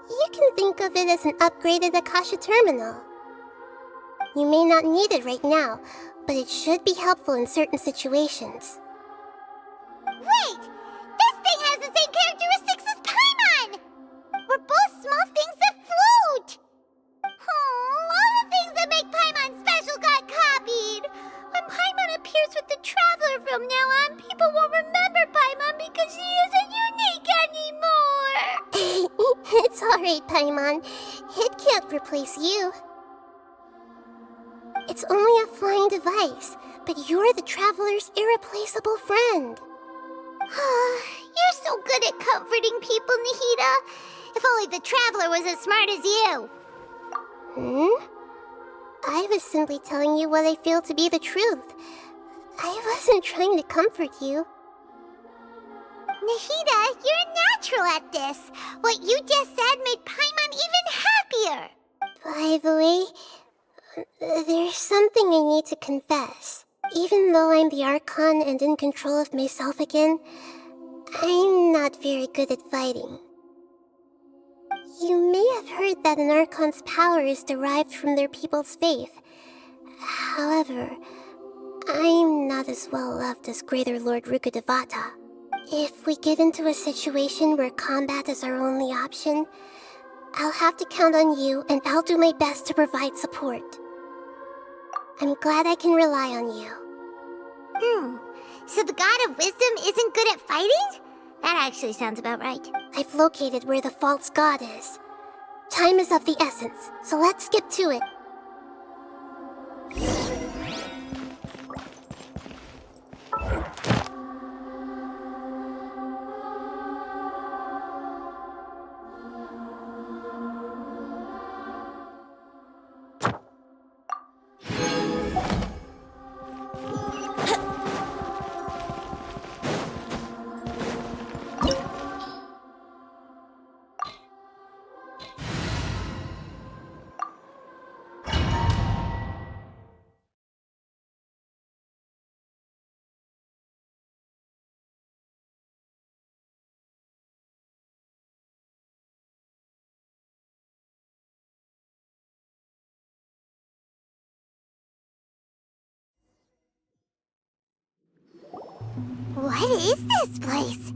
You can think of it as an upgraded Akasha terminal. You may not need it right now, but it should be helpful in certain situations. Wait! This thing has the same characteristics as Paimon! We're both small things that float! Oh, all the things that make Paimon special got copied! When Paimon appears with the Traveler from now on, people won't remember Paimon because she isn't unique anymore! It's alright, Paimon. It can't replace you. It's only a flying device, but you're the Traveler's irreplaceable friend. You're so good at comforting people, Nahida. If only the Traveler was as smart as you. I was simply telling you what I feel to be the truth. I wasn't trying to comfort you. Nahida, you're natural at this. What you just said made Paimon even happier. By the way, there's something I need to confess. Even though I'm the Archon and in control of myself again, I'm not very good at fighting. You may have heard that an Archon's power is derived from their people's faith. However, I'm not as well loved as Greater Lord Rukkhadevata. If we get into a situation where combat is our only option, I'll have to count on you, and I'll do my best to provide support. I'm glad I can rely on you. So the God of Wisdom isn't good at fighting? That actually sounds about right. I've located where the false god is. Time is of the essence, so let's skip to it. What is this place?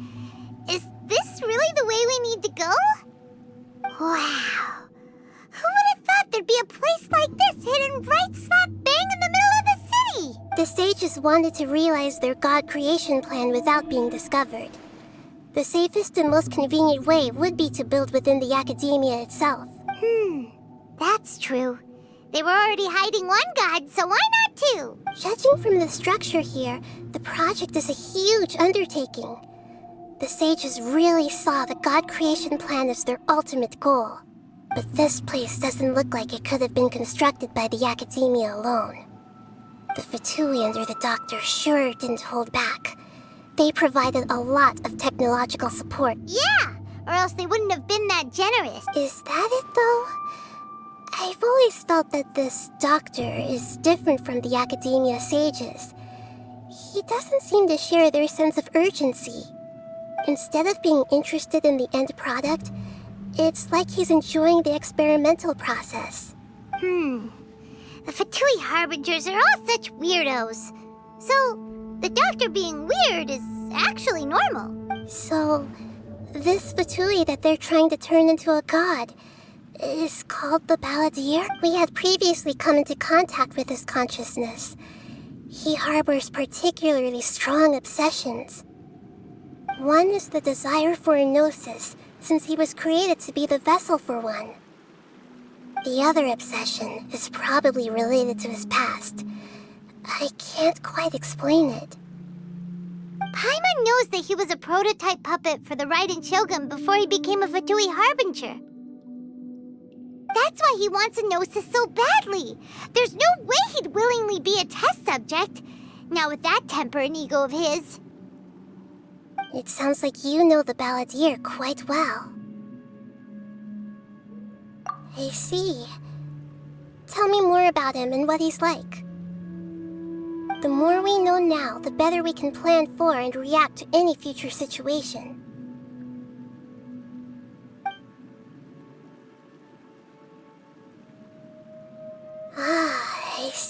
Is this really the way we need to go? Wow. Who would have thought there'd be a place like this hidden right slap bang in the middle of the city? The sages wanted to realize their god creation plan without being discovered. The safest and most convenient way would be to build within the academia itself. That's true. They were already hiding one god, so why not two? Judging from the structure here, the project is a huge undertaking. The sages really saw the god creation plan as their ultimate goal. But this place doesn't look like it could have been constructed by the academia alone. The Fatui under the Doctor sure didn't hold back. They provided a lot of technological support. Yeah, or else they wouldn't have been that generous. Is that it, though? I've always felt that this Doctor is different from the academia sages. He doesn't seem to share their sense of urgency. Instead of being interested in the end product, it's like he's enjoying the experimental process. The Fatui Harbingers are all such weirdos. So, the Doctor being weird is actually normal. So, this Fatui that they're trying to turn into a god is called the Balladeer? We had previously come into contact with his consciousness. He harbors particularly strong obsessions. One is the desire for a gnosis, since he was created to be the vessel for one. The other obsession is probably related to his past. I can't quite explain it. Paimon knows that he was a prototype puppet for the Raiden Shogun before he became a Fatui Harbinger. That's why he wants a gnosis so badly. There's no way he'd willingly be a test subject. Now with that temper and ego of his. It sounds like you know the Balladeer quite well. I see. Tell me more about him and what he's like. The more we know now, the better we can plan for and react to any future situation.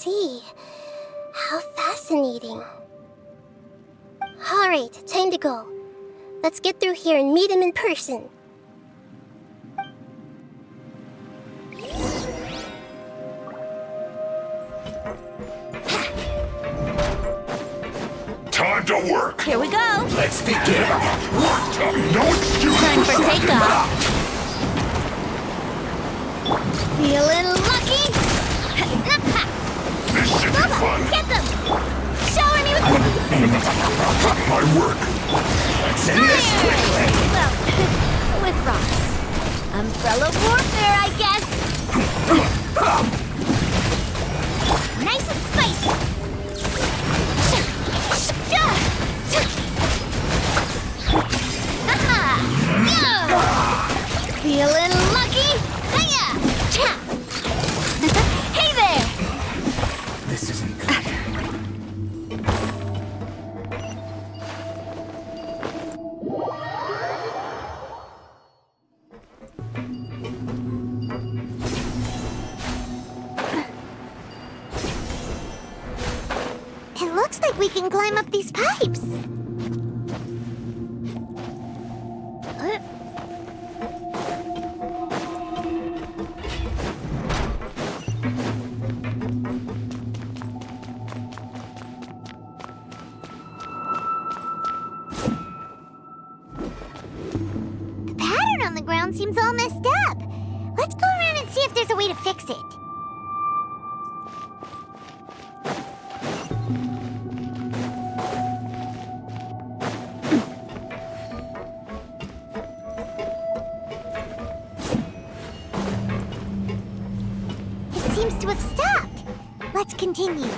see. How fascinating. Alright, time to go. Let's get through here and meet him in person. Time to work. Here we go. Let's begin. No excuse Time for for slacking takeoff. up. Feeling lucky? This should be fun. Get them! Shower me with... My work. Let's end this quickly. Well, with rocks. Umbrella warfare, I guess. Nice and spicy. Feeling lucky? Hiya! Hey there! This isn't good. It looks like we can climb up these pipes. The pattern on the ground seems all messed up. Let's go around and see if there's a way to fix it. It seems to have stopped. Let's continue.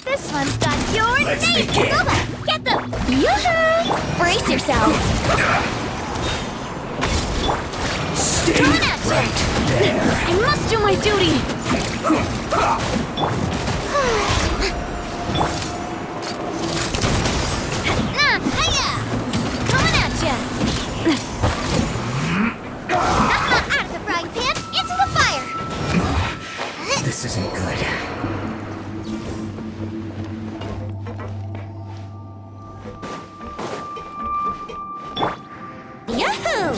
This one's got your name! Boba, get them! Yoo-hoo! Brace yourselves! Stay Coming at you. right there. I must do my duty! Hiya! Coming at ya! Out of the frying pan, into the fire! This isn't good. Yahoo!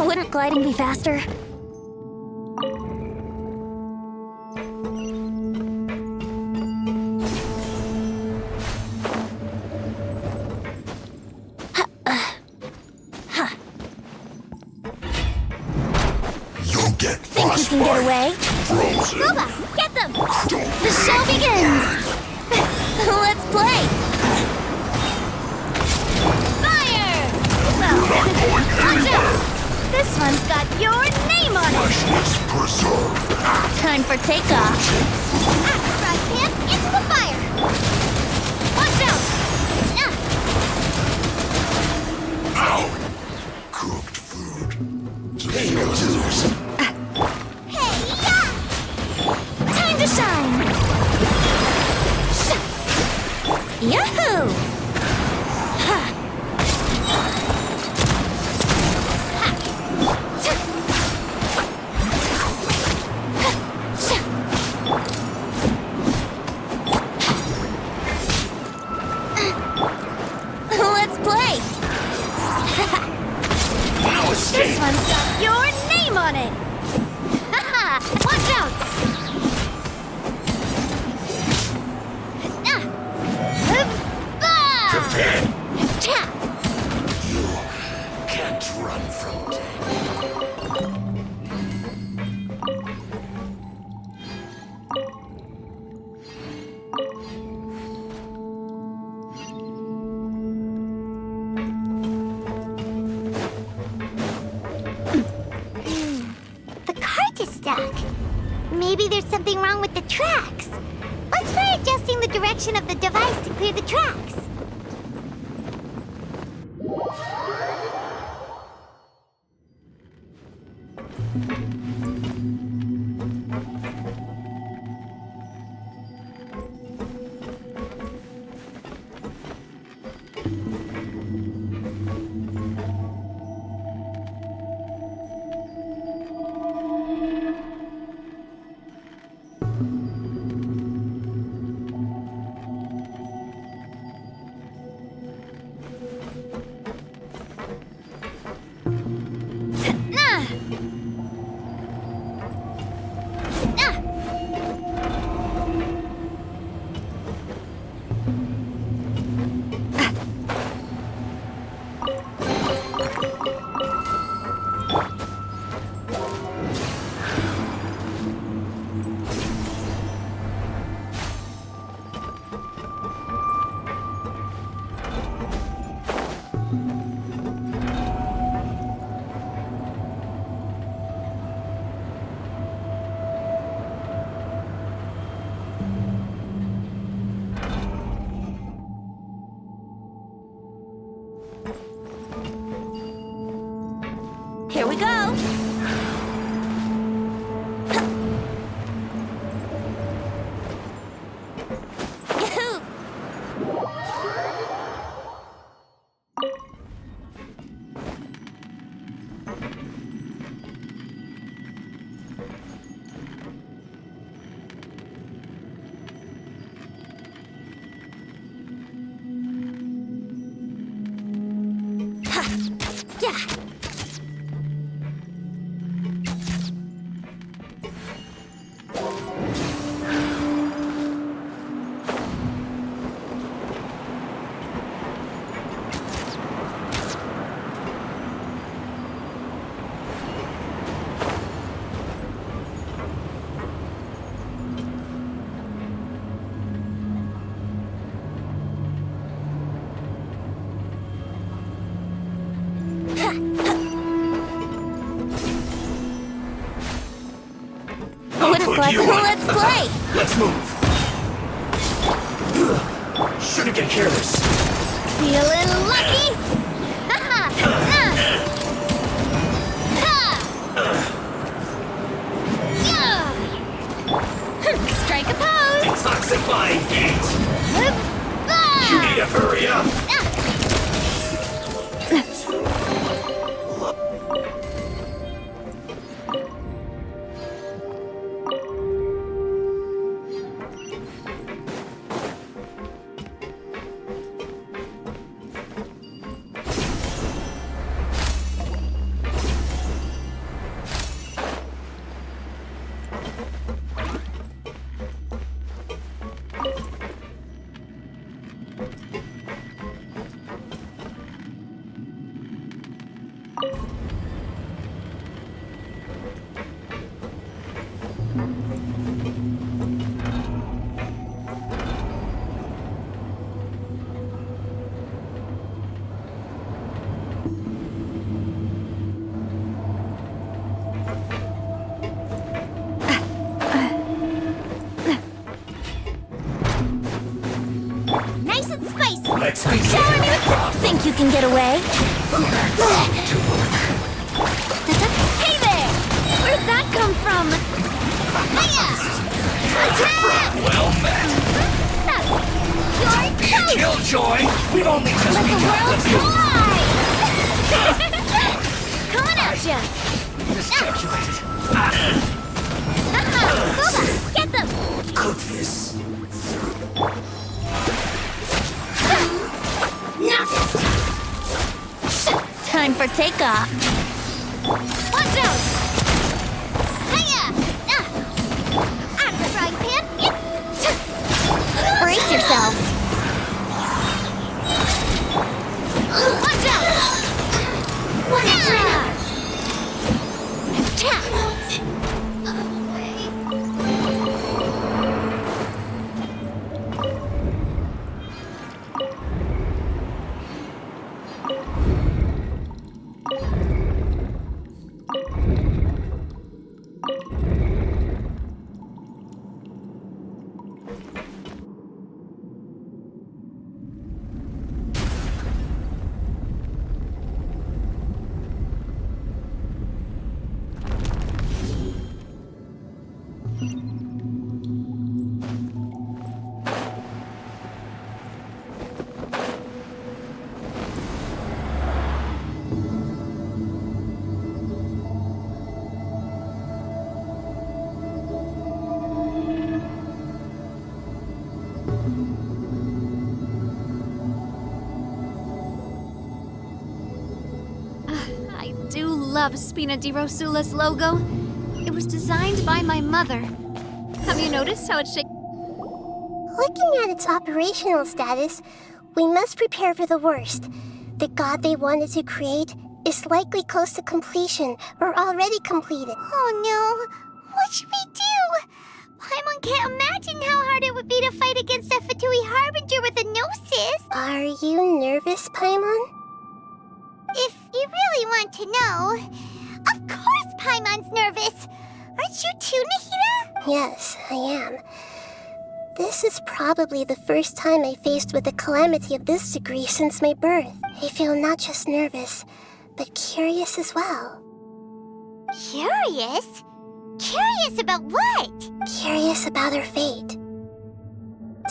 Wouldn't gliding be faster? You'll get Think you can get away? frozen. Boba, get them! The show begins! Let's play! Fire! You're not going Watch anywhere. out! This one's got your name on it! Freshness preserved. Time for takeoff. Out of the frying pan, into the fire! Watch out! Out. Cooked food. Scissors. Time to shine! Yahoo! Let's play! This one's got your name on it! Watch out! Maybe there's something wrong with the tracks. Let's try adjusting the direction of the device to clear the tracks. Here we go! Let's play! Let's move! Shouldn't get careless. Feeling lucky? Strike a pose! Detoxifying heat! You need to hurry up! Nice and spicy! Let's be Think you can get away? Hey there! Where'd that come from? Hiya! Attack! Well met! That's your toast! Killjoy! We've only just Let the begun. world collide! Coming at ya! Miscalculated. Booba! Get them! Cook this. Time for takeoff. Watch out! Hiya! At the frying pan! Brace yourselves. Watch out! love Spina di Rosula's logo. It was designed by my mother. Have you noticed how it's shaped? Looking at its operational status, we must prepare for the worst. The god they wanted to create is likely close to completion or already completed. Oh no! What should we do? Paimon can't imagine how hard it would be to fight against a Fatui Harbinger with a Gnosis. Are you nervous, Paimon? If you really want to know, of course Paimon's nervous. Aren't you too, Nahida? Yes, I am. This is probably the first time I faced with a calamity of this degree since my birth. I feel not just nervous, but curious as well. Curious? Curious about what? Curious about our fate.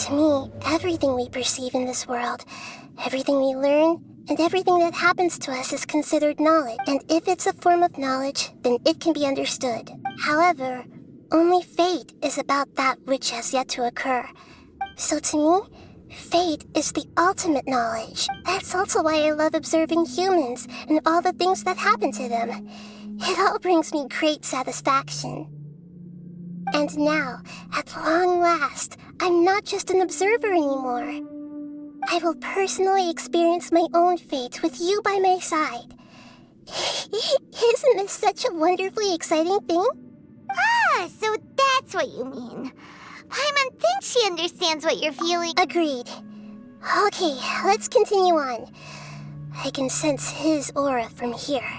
To me, everything we perceive in this world, everything we learn, and everything that happens to us is considered knowledge. And if it's a form of knowledge, then it can be understood. However, only fate is about that which has yet to occur. So to me, fate is the ultimate knowledge. That's also why I love observing humans and all the things that happen to them. It all brings me great satisfaction. And now, at long last, I'm not just an observer anymore. I will personally experience my own fate with you by my side. Isn't this such a wonderfully exciting thing? Ah, so that's what you mean. Paimon thinks she understands what you're feeling. Agreed. Okay, let's continue on. I can sense his aura from here.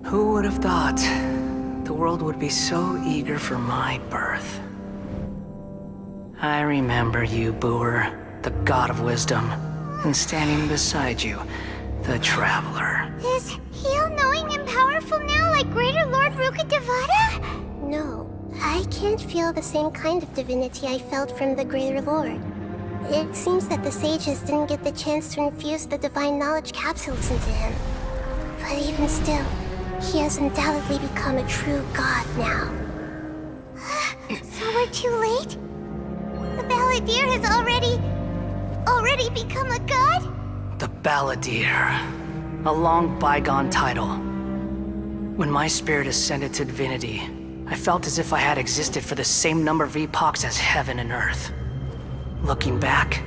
Who would have thought the world would be so eager for my birth? I remember you, Booer, the god of wisdom, and standing beside you, the traveler. Is he all-knowing and powerful now like Greater Lord Rukkhadevata? No, I can't feel the same kind of divinity I felt from the Greater Lord. It seems that the sages didn't get the chance to infuse the divine knowledge capsules into him. But even still, he has undoubtedly become a true god now. So we're too late? The Balladeer has already become a god? The Balladeer. A long bygone title. When my spirit ascended to divinity, I felt as if I had existed for the same number of epochs as heaven and earth. Looking back,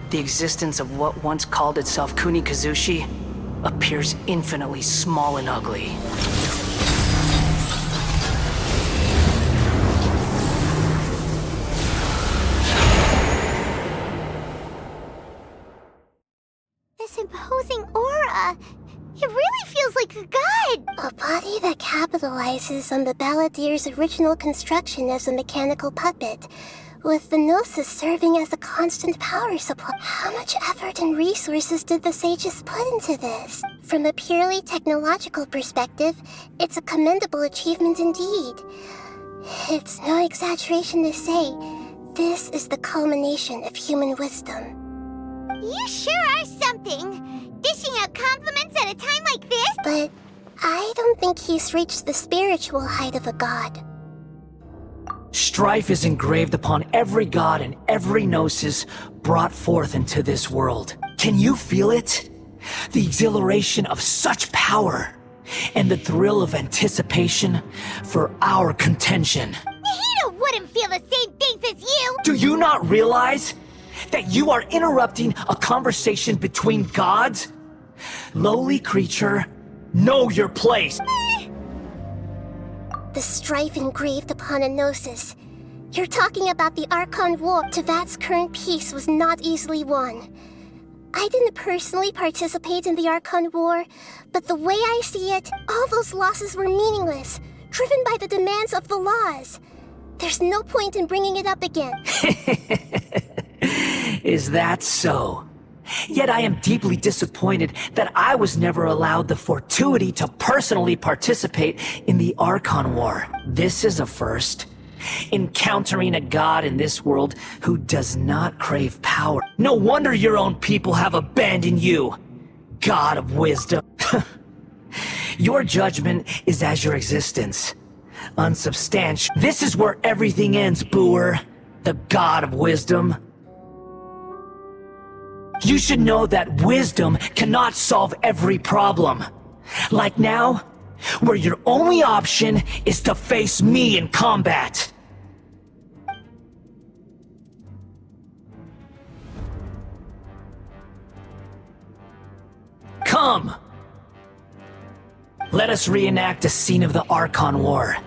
the existence of what once called itself Kunikazushi appears infinitely small and ugly. This imposing aura, it really feels like a god! A body that capitalizes on the Balladeer's original construction as a mechanical puppet, with the Gnosis serving as a constant power supply. How much effort and resources did the sages put into this? From a purely technological perspective, it's a commendable achievement indeed. It's no exaggeration to say, this is the culmination of human wisdom. You sure are something! Dishing out compliments at a time like this? But I don't think he's reached the spiritual height of a god. Strife is engraved upon every god and every gnosis brought forth into this world. Can you feel it? The exhilaration of such power, and the thrill of anticipation for our contention. Nahida wouldn't feel the same things as you! Do you not realize that you are interrupting a conversation between gods? Lowly creature, know your place! The strife engraved upon a gnosis. You're talking about the Archon War. Tevat's current peace was not easily won. I didn't personally participate in the Archon War, but the way I see it, all those losses were meaningless, driven by the demands of the laws. There's no point in bringing it up again. Is that so? Yet I am deeply disappointed that I was never allowed the fortuity to personally participate in the Archon War. This is a first. Encountering a god in this world who does not crave power. No wonder your own people have abandoned you, God of Wisdom. Your judgment is as your existence. Unsubstantial. This is where everything ends, Booer, the God of Wisdom. You should know that wisdom cannot solve every problem. Like now, where your only option is to face me in combat. Come! Let us reenact a scene of the Archon War.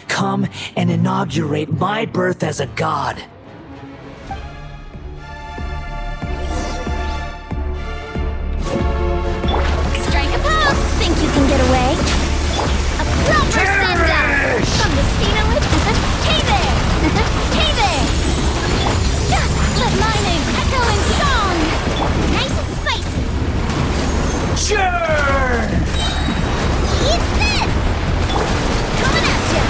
Come and inaugurate my birth as a god. Strike a pose! Think you can get away? A proper send-up! From the Spinolith! Hey there! Hey there! Let my name echo in song! Nice and spicy! Sure! Eat this! Coming at ya!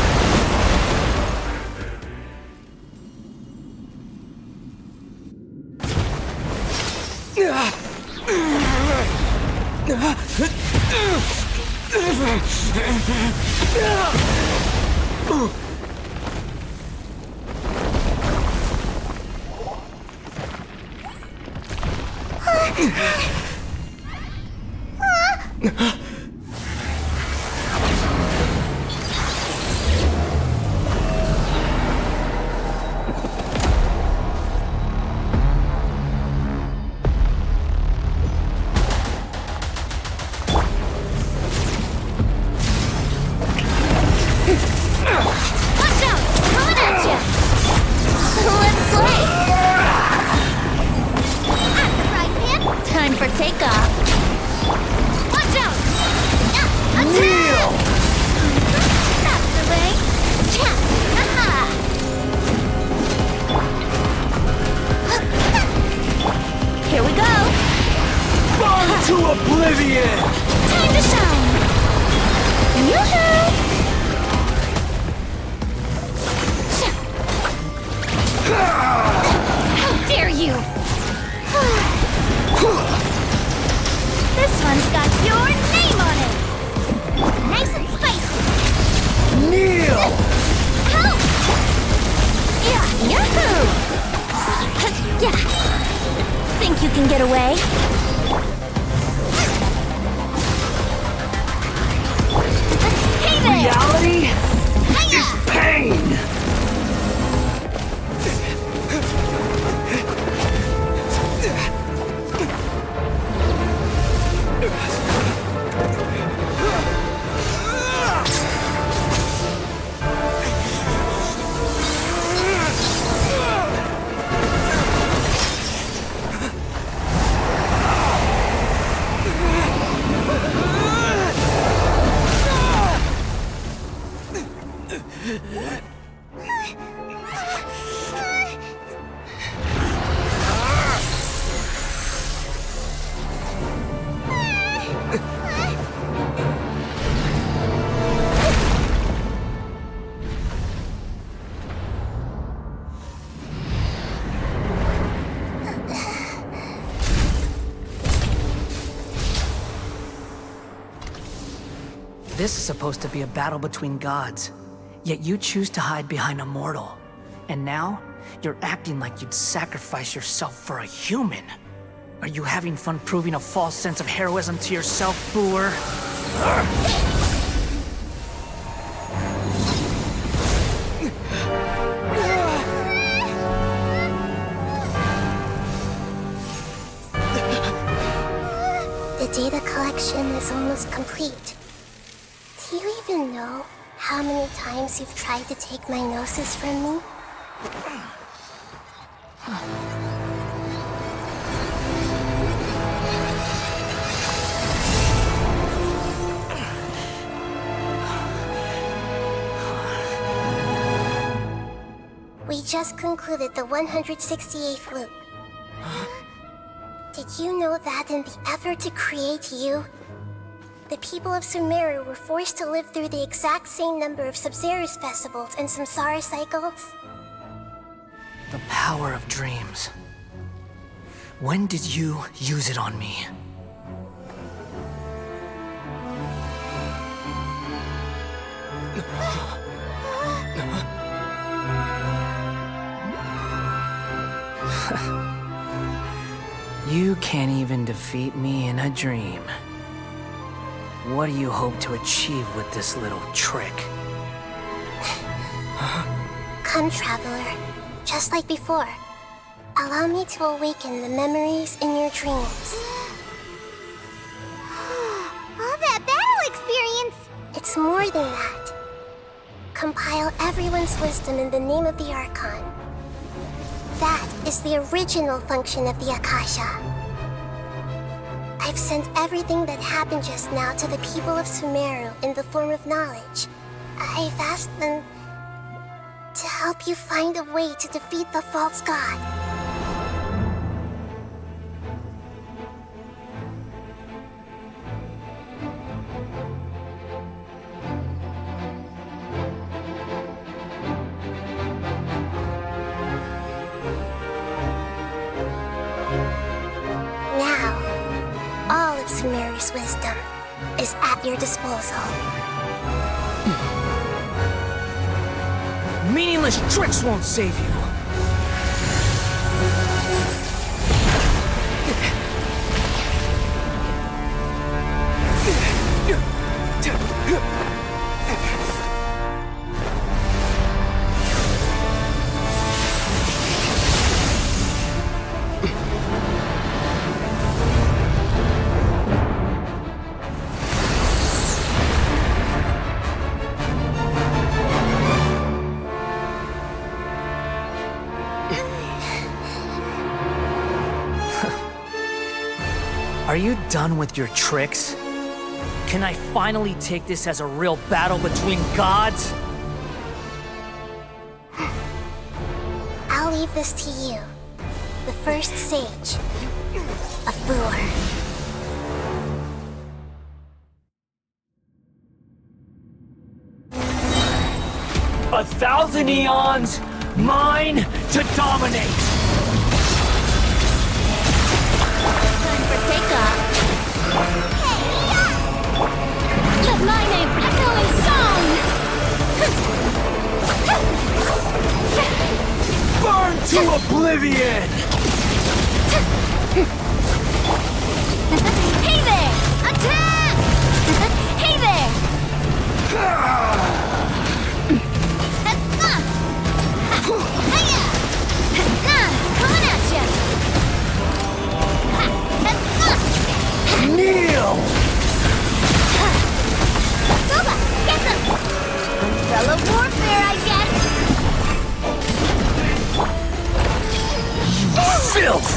Watch out! Coming at ya! Let's play! At the right hand. Time for takeoff. Watch out! Attack! That's the way. Cha! Aha! Here we go! Burn to oblivion! Time to shine! Yoo-hoo! How dare you! This one's got your name on it! Nice and spicy! Kneel! Help! Yeah, yahoo! Yeah! Think you can get away? Hey there! Reality Hiya! is pain! This is supposed to be a battle between gods, yet you choose to hide behind a mortal. And now, you're acting like you'd sacrifice yourself for a human. Are you having fun proving a false sense of heroism to yourself, Booer? The data collection is almost complete. Do you even know how many times you've tried to take my gnosis from me? We just concluded the 168th loop. Did you know that in the effort to create you, the people of Sumeru were forced to live through the exact same number of Sub-Zerus festivals and Samsara cycles? The power of dreams. When did you use it on me? You can't even defeat me in a dream. What do you hope to achieve with this little trick? Come, Traveler. Just like before. Allow me to awaken the memories in your dreams. All that battle experience! It's more than that. Compile everyone's wisdom in the name of the Archon. That is the original function of the Akasha. I've sent everything that happened just now to the people of Sumeru in the form of knowledge. I've asked them to help you find a way to defeat the false god. Sumeru's wisdom is at your disposal. Meaningless tricks won't save you. Are you done with your tricks? Can I finally take this as a real battle between gods? I'll leave this to you, the first sage of Boor. 1,000 eons, mine to dominate! Let my name echo in song! Burn to oblivion! Hey there! Attack! Hey there! Coming at ya! Kneel! Boba, get them! Umbrella warfare, I guess! Filth!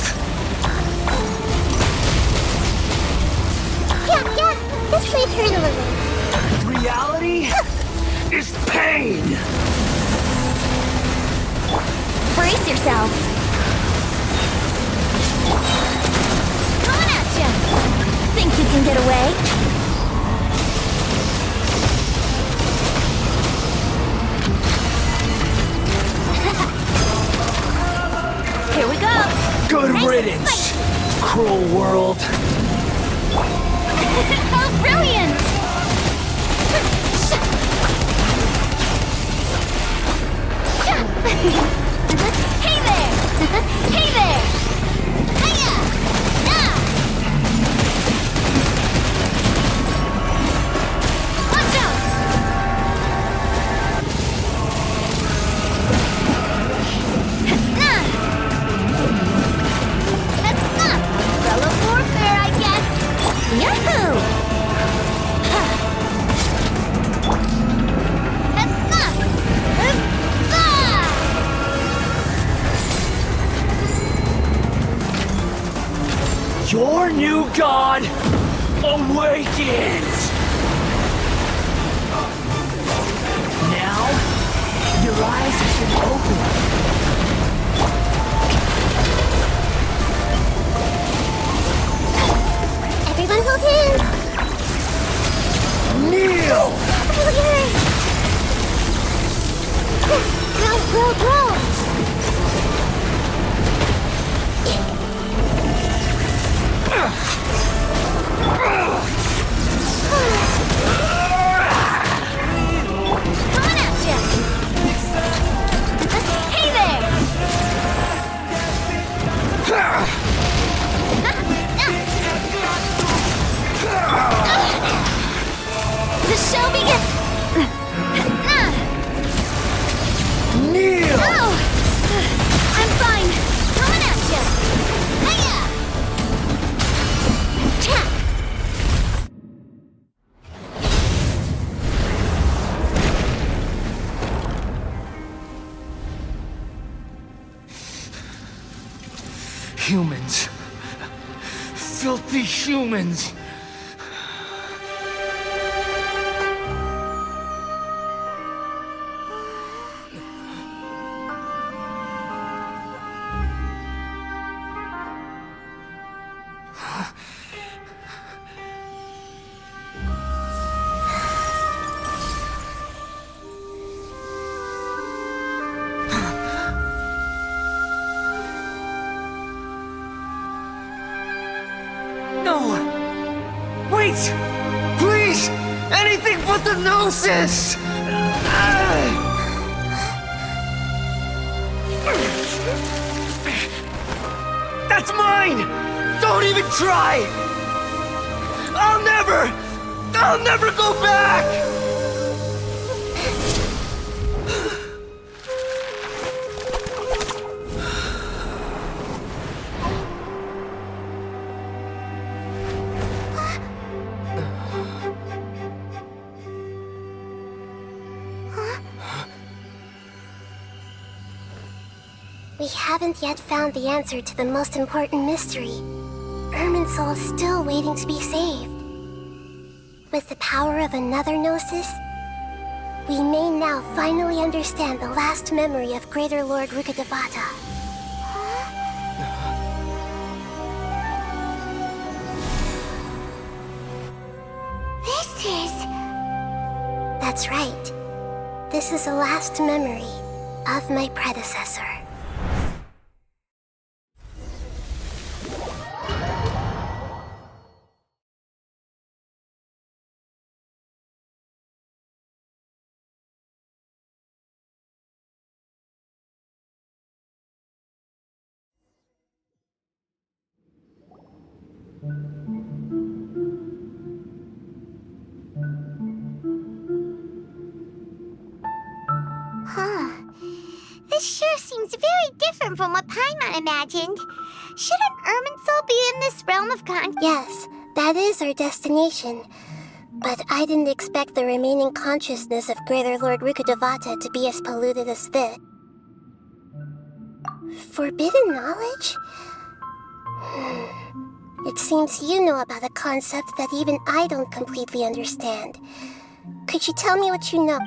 Yeah, this might hurt a little. Reality is pain! Brace yourselves! Coming at ya! Think you can get away? Here we go! Good riddance, cruel world! How brilliant! Hey there! Hey there! Hiya! Nah! Watch out! Nah! Umbrella warfare, I guess! Yahoo! Your new god awakens! Now, your eyes have been opened. Everyone hold hands! Kneel! Grow! Coming at ya! Hey there! The show begins! Kneel! Oh! I'm fine! Coming at ya! Hiya! Cha! Humans. Filthy humans. No! Wait! Please! Anything but the Gnosis! That's mine! Don't even try! I'll never go back! We haven't yet found the answer to the most important mystery. Irminsul is still waiting to be saved. With the power of another Gnosis, we may now finally understand the last memory of Greater Lord Rukkhadevata. This is... That's right. This is the last memory of my predecessor. Huh. This sure seems very different from what Paimon imagined. Shouldn't Irminsul be in this realm of Yes, that is our destination. But I didn't expect the remaining consciousness of Greater Lord Rukkhadevata to be as polluted as this. Forbidden knowledge? It seems you know about a concept that even I don't completely understand. Could you tell me what you know?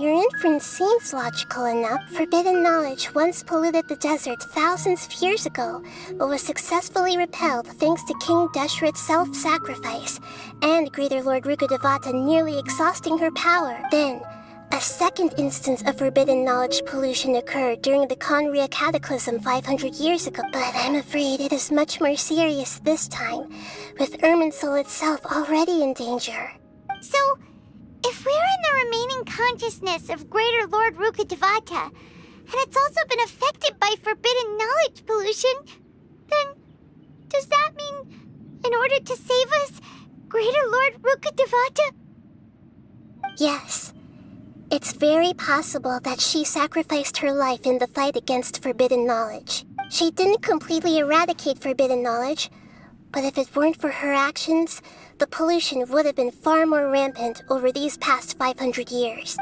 Your inference seems logical enough. Forbidden knowledge once polluted the desert thousands of years ago, but was successfully repelled thanks to King Deshret's self-sacrifice, and Greater Lord Rukkhadevata nearly exhausting her power. Then, a second instance of forbidden knowledge pollution occurred during the Conria Cataclysm 500 years ago, but I'm afraid it is much more serious this time, with Irminsul itself already in danger. So, if we're in the remaining consciousness of Greater Lord Rukkhadevata, and it's also been affected by forbidden knowledge pollution, then does that mean, in order to save us, Greater Lord Rukkhadevata? Yes. It's very possible that she sacrificed her life in the fight against forbidden knowledge. She didn't completely eradicate forbidden knowledge, but if it weren't for her actions, the pollution would have been far more rampant over these past 500 years.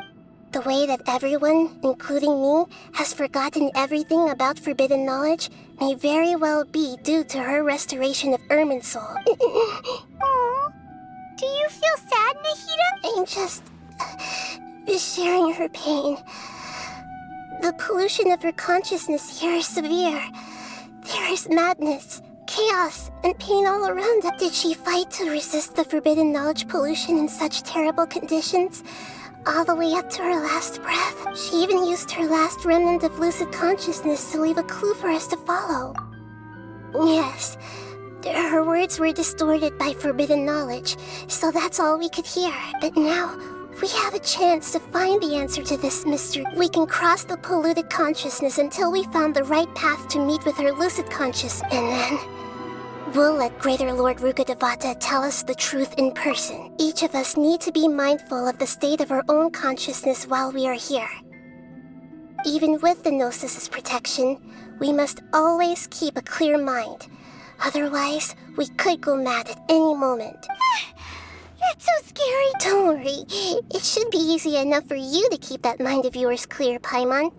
The way that everyone, including me, has forgotten everything about forbidden knowledge may very well be due to her restoration of Irmin's soul. Aww. Do you feel sad, Nahida? I'm just sharing her pain. The pollution of her consciousness here is severe. There is madness, chaos, and pain all around her. Did she fight to resist the forbidden knowledge pollution in such terrible conditions? All the way up to her last breath. She even used her last remnant of lucid consciousness to leave a clue for us to follow. Yes, her words were distorted by forbidden knowledge, so that's all we could hear. But now, we have a chance to find the answer to this mystery. We can cross the polluted consciousness until we found the right path to meet with her lucid conscious, and then we'll let Greater Lord Rukkhadevata tell us the truth in person. Each of us need to be mindful of the state of our own consciousness while we are here. Even with the Gnosis' protection, we must always keep a clear mind. Otherwise, we could go mad at any moment. That's so scary. Don't worry. It should be easy enough for you to keep that mind of yours clear, Paimon.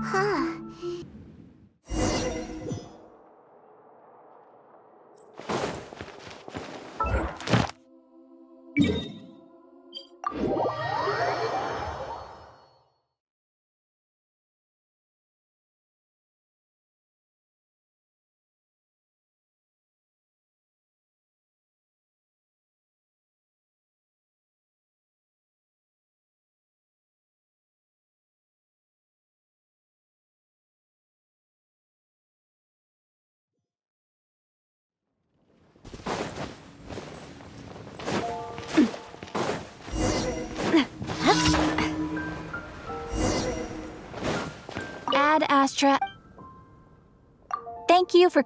Huh. Ad Astra. Thank you for